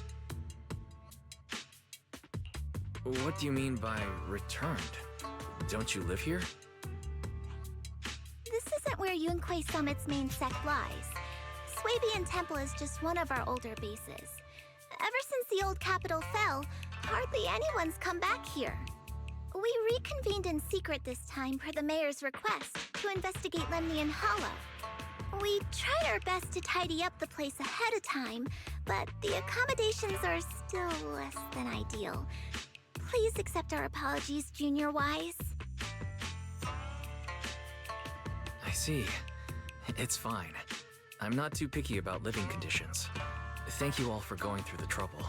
What do you mean by returned? Don't you live here? This isn't where Yunquei Summit's main sect lies. Swabian Temple is just one of our older bases. Ever since the old capital fell, hardly anyone's come back here. We reconvened in secret this time per the mayor's request to investigate Lemnian Hollow. We tried our best to tidy up the place ahead of time, but the accommodations are still less than ideal. Please accept our apologies, Junior Wise. I see. It's fine. I'm not too picky about living conditions. Thank you all for going through the trouble.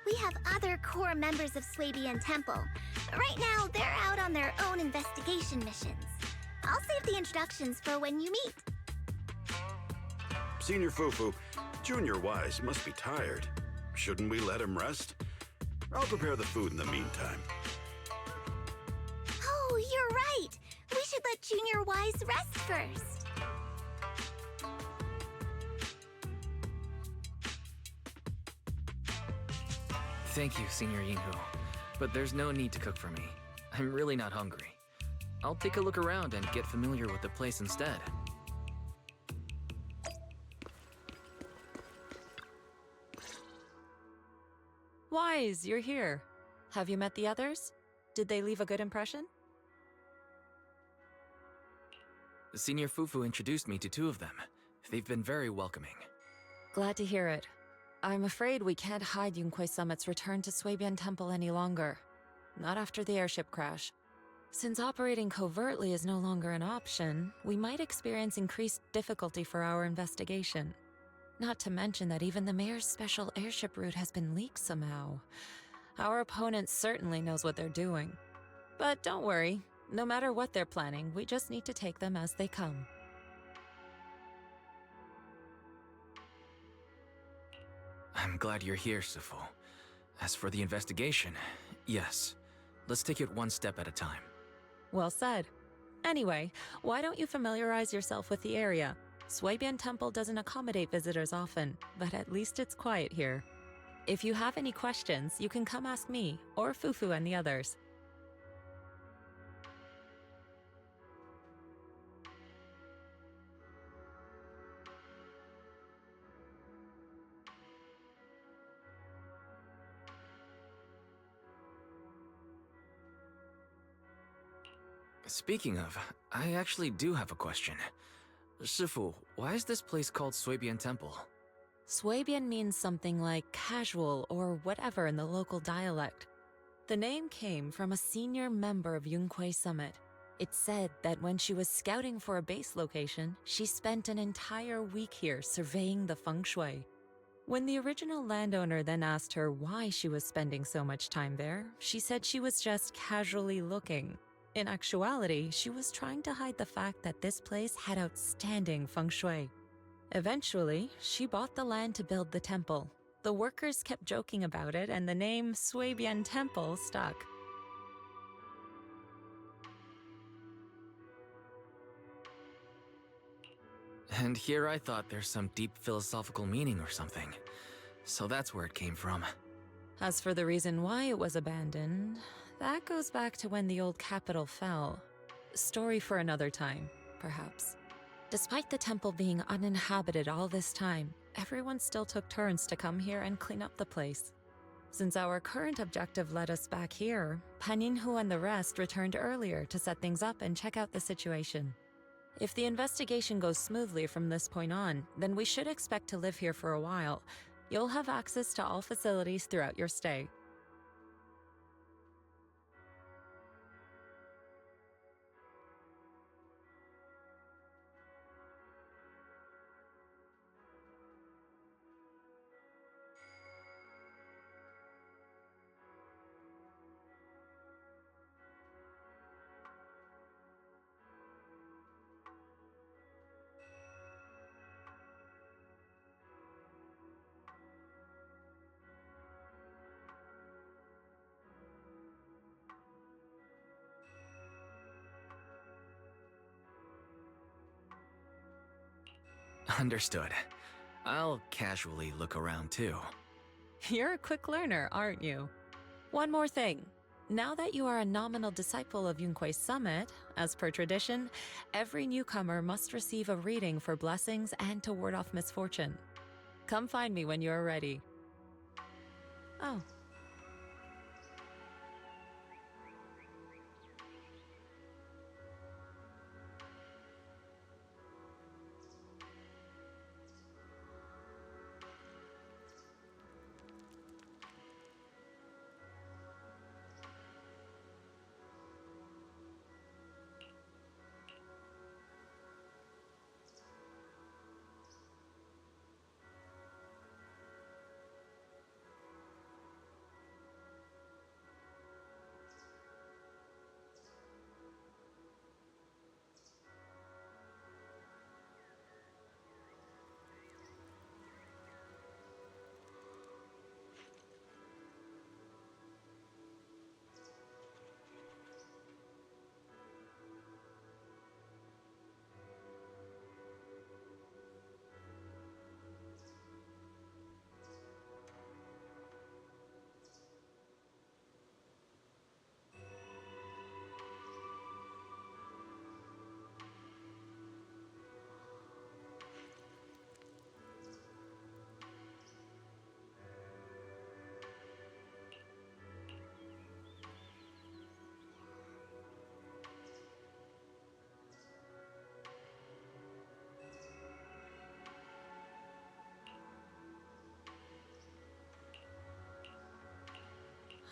We have other core members of Swabian Temple. Right now, they're out on their own investigation missions. I'll save the introductions for when you meet. Senior Fufu, Junior Wise must be tired. Shouldn't we let him rest? I'll prepare the food in the meantime. Oh, you're right. We should let Junior Wise rest first. Thank you, Senior Yinghu. But there's no need to cook for me. I'm really not hungry. I'll take a look around and get familiar with the place instead. Wise, you're here. Have you met the others? Did they leave a good impression? Senior Fufu introduced me to two of them. They've been very welcoming. Glad to hear it. I'm afraid we can't hide Yunquei Summit's return to Swabian Temple any longer. Not after the airship crash. Since operating covertly is no longer an option, we might experience increased difficulty for our investigation. Not to mention that even the mayor's special airship route has been leaked somehow. Our opponent certainly knows what they're doing. But don't worry, no matter what they're planning, we just need to take them as they come. I'm glad you're here, Sifu. As for the investigation, yes. Let's take it one step at a time. Well said. Anyway, why don't you familiarize yourself with the area? Swabian Temple doesn't accommodate visitors often, but at least it's quiet here. If you have any questions, you can come ask me, or Fufu and the others. Speaking of, I actually do have a question. Shifu, why is this place called Swabian Temple? Swabian means something like casual or whatever in the local dialect. The name came from a senior member of Yunquei Summit. It's said that when she was scouting for a base location, she spent an entire week here surveying the feng shui. When the original landowner then asked her why she was spending so much time there, she said she was just casually looking. In actuality, she was trying to hide the fact that this place had outstanding feng shui. Eventually, she bought the land to build the temple. The workers kept joking about it, and the name Swabian Temple stuck. And here I thought there's some deep philosophical meaning or something. So that's where it came from. As for the reason why it was abandoned, that goes back to when the old capital fell. Story for another time, perhaps. Despite the temple being uninhabited all this time, everyone still took turns to come here and clean up the place. Since our current objective led us back here, Paninhu and the rest returned earlier to set things up and check out the situation. If the investigation goes smoothly from this point on, then we should expect to live here for a while. You'll have access to all facilities throughout your stay. Understood. I'll casually look around too. You're a quick learner, aren't you? One more thing. Now that you are a nominal disciple of Yunque's summit, as per tradition, every newcomer must receive a reading for blessings and to ward off misfortune. Come find me when you are ready. Oh.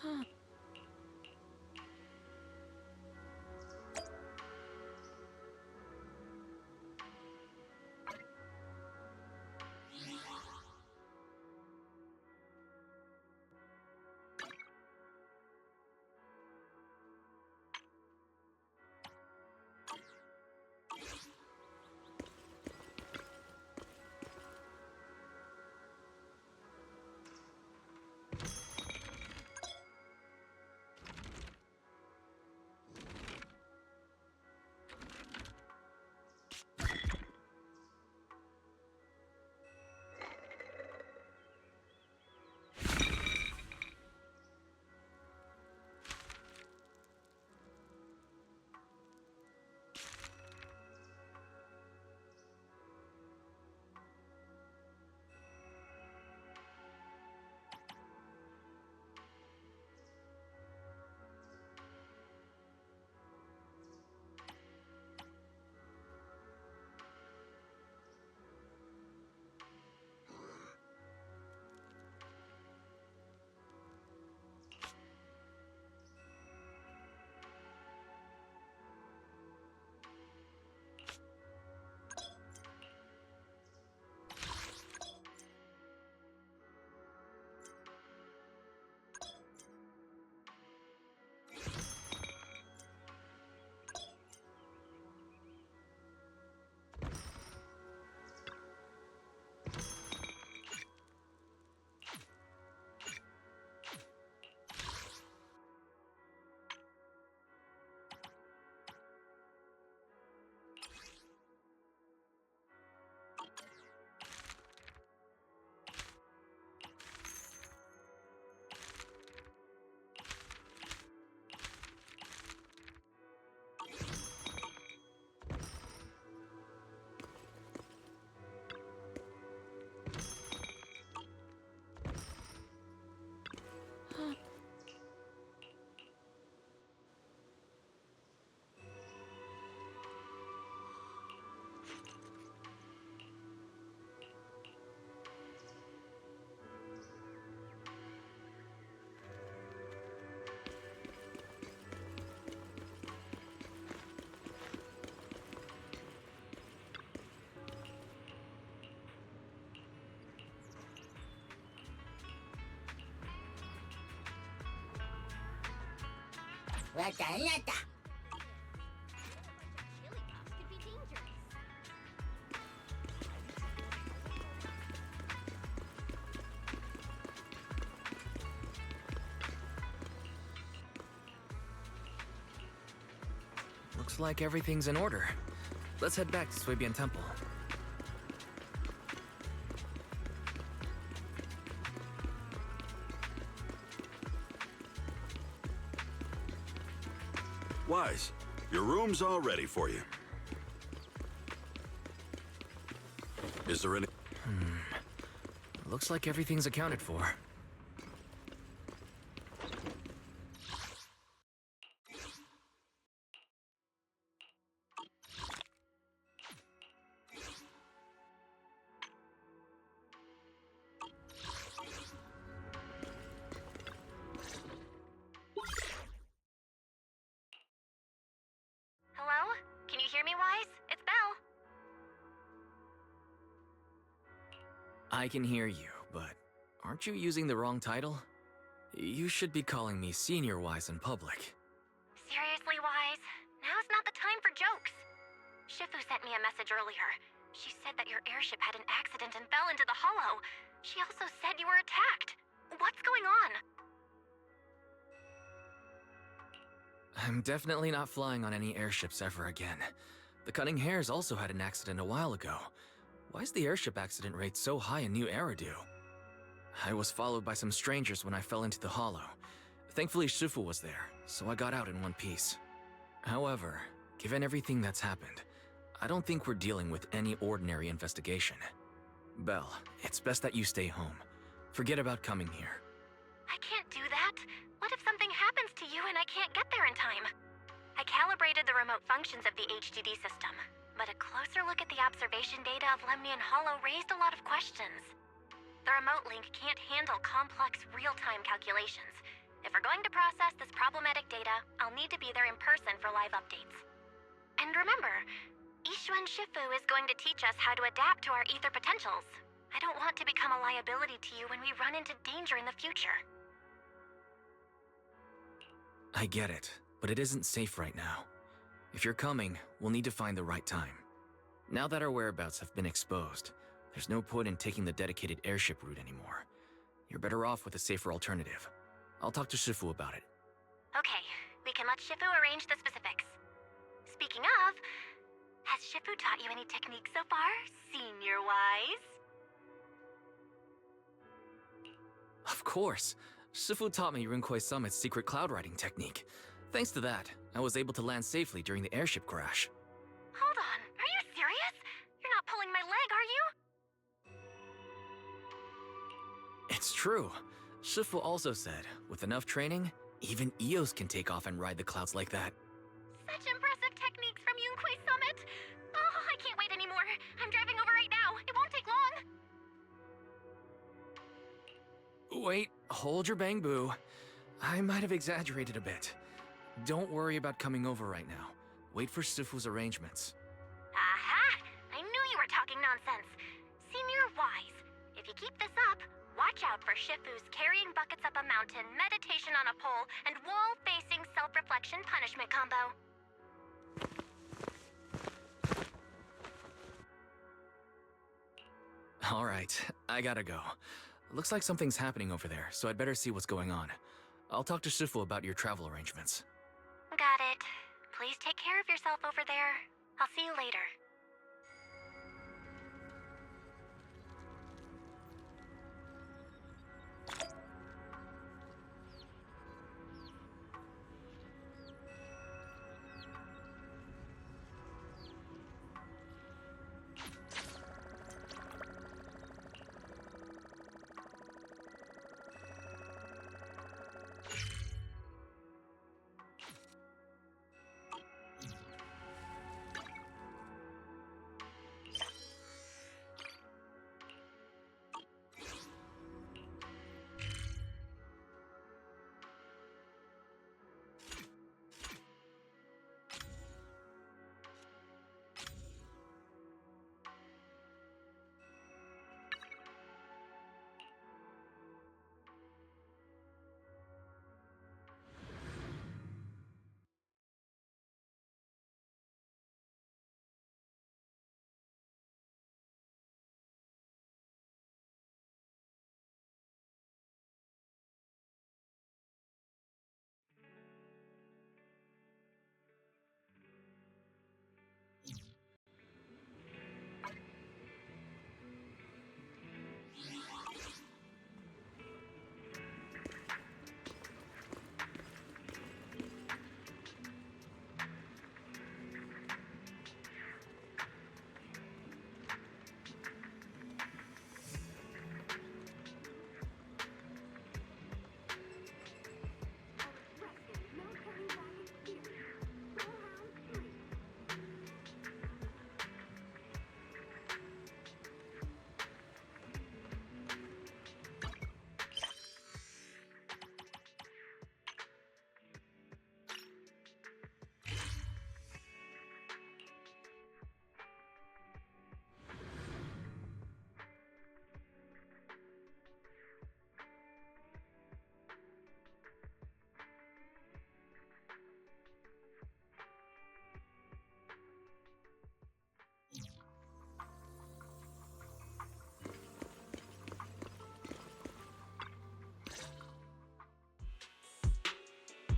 Huh. Looks like everything's in order. Let's head back to Swabian Temple. Wise, your room's all ready for you. Is there any... Looks like everything's accounted for. Hello? Can you hear me, Wise? It's Belle. I can hear you, but aren't you using the wrong title? You should be calling me Senior Wise in public. Seriously, Wise? Now's not the time for jokes. Shifu sent me a message earlier. She said that your airship had an accident and fell into the hollow. She also said you were attacked. What's going on? I'm definitely not flying on any airships ever again. The Cunning Hares also had an accident a while ago. Why is the airship accident rate so high in New Eridu? I was followed by some strangers when I fell into the hollow. Thankfully, Shifu was there, so I got out in one piece. However, given everything that's happened, I don't think we're dealing with any ordinary investigation. Belle, it's best that you stay home. Forget about coming here. I can't do that. What if something happens to you and I can't get there in time? I calibrated the remote functions of the HDD system, but a closer look at the observation data of Lemnian Hollow raised a lot of questions. The remote link can't handle complex real-time calculations. If we're going to process this problematic data, I'll need to be there in person for live updates. And remember, Ishuan Shifu is going to teach us how to adapt to our ether potentials. I don't want to become a liability to you when we run into danger in the future. I get it, but it isn't safe right now. If you're coming, we'll need to find the right time. Now that our whereabouts have been exposed, there's no point in taking the dedicated airship route anymore. You're better off with a safer alternative. I'll talk to Shifu about it. Okay, we can let Shifu arrange the specifics. Speaking of, has Shifu taught you any techniques so far, Senior Wise? Of course. Shifu taught me Runkoi Summit's secret cloud riding technique. Thanks to that, I was able to land safely during the airship crash. Hold on, are you serious? You're not pulling my leg, are you? It's true. Shifu also said, with enough training, even Eos can take off and ride the clouds like that. Such impressive techniques from Yunquay Summit! Oh, I can't wait anymore. I'm driving over right now. It won't take long. Wait, hold your bang boo. I might have exaggerated a bit. Don't worry about coming over right now. Wait for Shifu's arrangements. Aha! I knew you were talking nonsense. Senior Wise, if you keep this up, watch out for Shifu's carrying buckets up a mountain, meditation on a pole, and wall-facing self-reflection punishment combo. All right, I gotta go. Looks like something's happening over there, so I'd better see what's going on. I'll talk to Shifu about your travel arrangements. Got it. Please take care of yourself over there. I'll see you later.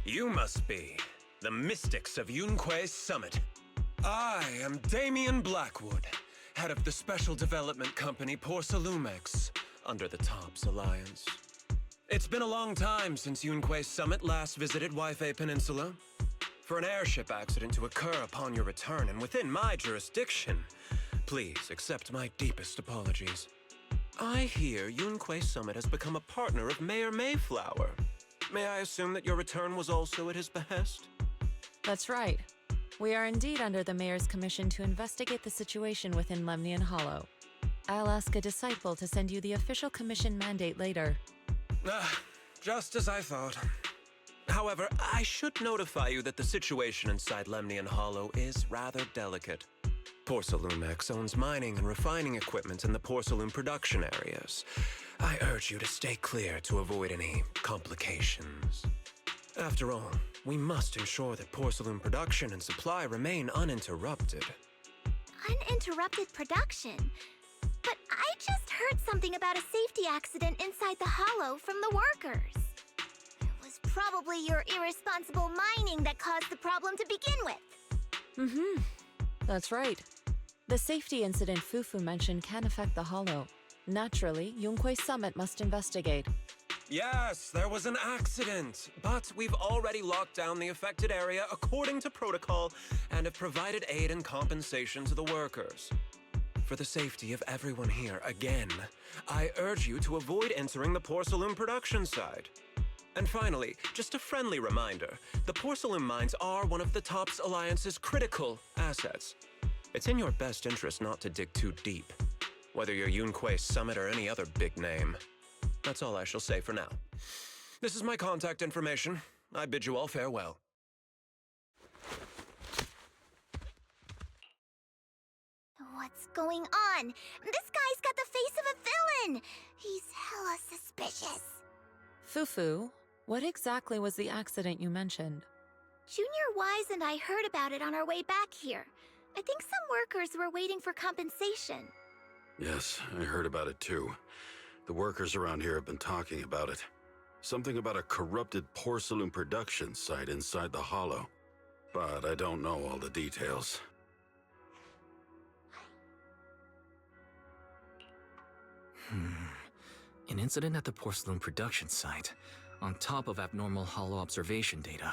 You must be the mystics of Yunquei Summit. I am Damien Blackwood, head of the Special Development Company Porcelumex, under the TOPS Alliance. It's been a long time since Yunquei Summit last visited Waifei Peninsula. For an airship accident to occur upon your return and within my jurisdiction, please accept my deepest apologies. I hear Yunquei Summit has become a partner of Mayor Mayflower. May I assume that your return was also at his behest? That's right. We are indeed under the Mayor's commission to investigate the situation within Lemnian Hollow. I'll ask a disciple to send you the official commission mandate later. Just as I thought. However, I should notify you that the situation inside Lemnian Hollow is rather delicate. Porcelumex owns mining and refining equipment in the porcelain production areas. I urge you to stay clear to avoid any complications. After all, we must ensure that porcelain production and supply remain uninterrupted. Uninterrupted production? But I just heard something about a safety accident inside the Hollow from the workers. It was probably your irresponsible mining that caused the problem to begin with. That's right. The safety incident Fufu mentioned can affect the Hollow. Naturally, Yunquei Summit must investigate. Yes, there was an accident, but we've already locked down the affected area according to protocol and have provided aid and compensation to the workers. For the safety of everyone here, again, I urge you to avoid entering the porcelain production side. And finally, just a friendly reminder, the porcelain mines are one of the TOPS Alliance's critical assets. It's in your best interest not to dig too deep, whether you're Yunquei Summit or any other big name. That's all I shall say for now. This is my contact information. I bid you all farewell. What's going on? This guy's got the face of a villain! He's hella suspicious. Fufu, what exactly was the accident you mentioned? Junior Wise and I heard about it on our way back here. I think some workers were waiting for compensation. Yes, I heard about it too. The workers around here have been talking about it. Something about a corrupted porcelain production site inside the Hollow. But I don't know all the details. An incident at the porcelain production site, on top of abnormal Hollow observation data.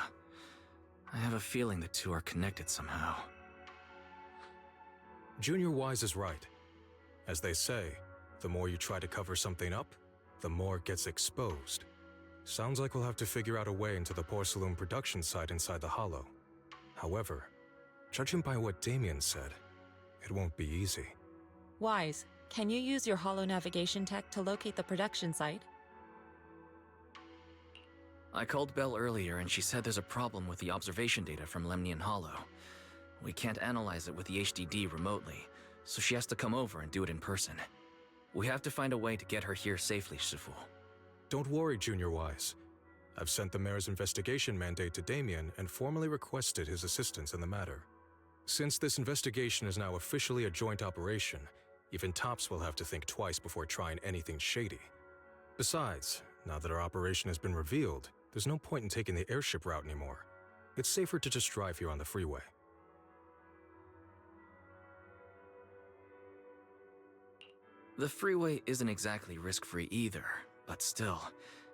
I have a feeling the two are connected somehow. Junior Wise is right. As they say, the more you try to cover something up, the more it gets exposed. Sounds like we'll have to figure out a way into the porcelain production site inside the Hollow. However, judging by what Damien said, it won't be easy. Wise, can you use your Hollow navigation tech to locate the production site? I called Belle earlier and she said there's a problem with the observation data from Lemnian Hollow. We can't analyze it with the HDD remotely, so she has to come over and do it in person. We have to find a way to get her here safely, Shifu. Don't worry, Junior Wise. I've sent the Mayor's investigation mandate to Damien and formally requested his assistance in the matter. Since this investigation is now officially a joint operation, even TOPS will have to think twice before trying anything shady. Besides, now that our operation has been revealed, there's no point in taking the airship route anymore. It's safer to just drive here on the freeway. The freeway isn't exactly risk-free either, but still,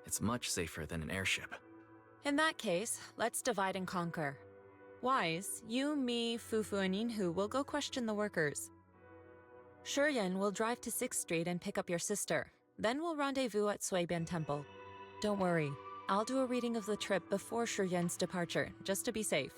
it's much safer than an airship. In that case, let's divide and conquer. Wise, you, me, Fufu, and Yinhu will go question the workers. Shuryen will drive to 6th Street and pick up your sister. Then we'll rendezvous at Suibian Temple. Don't worry, I'll do a reading of the trip before Shuryen's departure, just to be safe.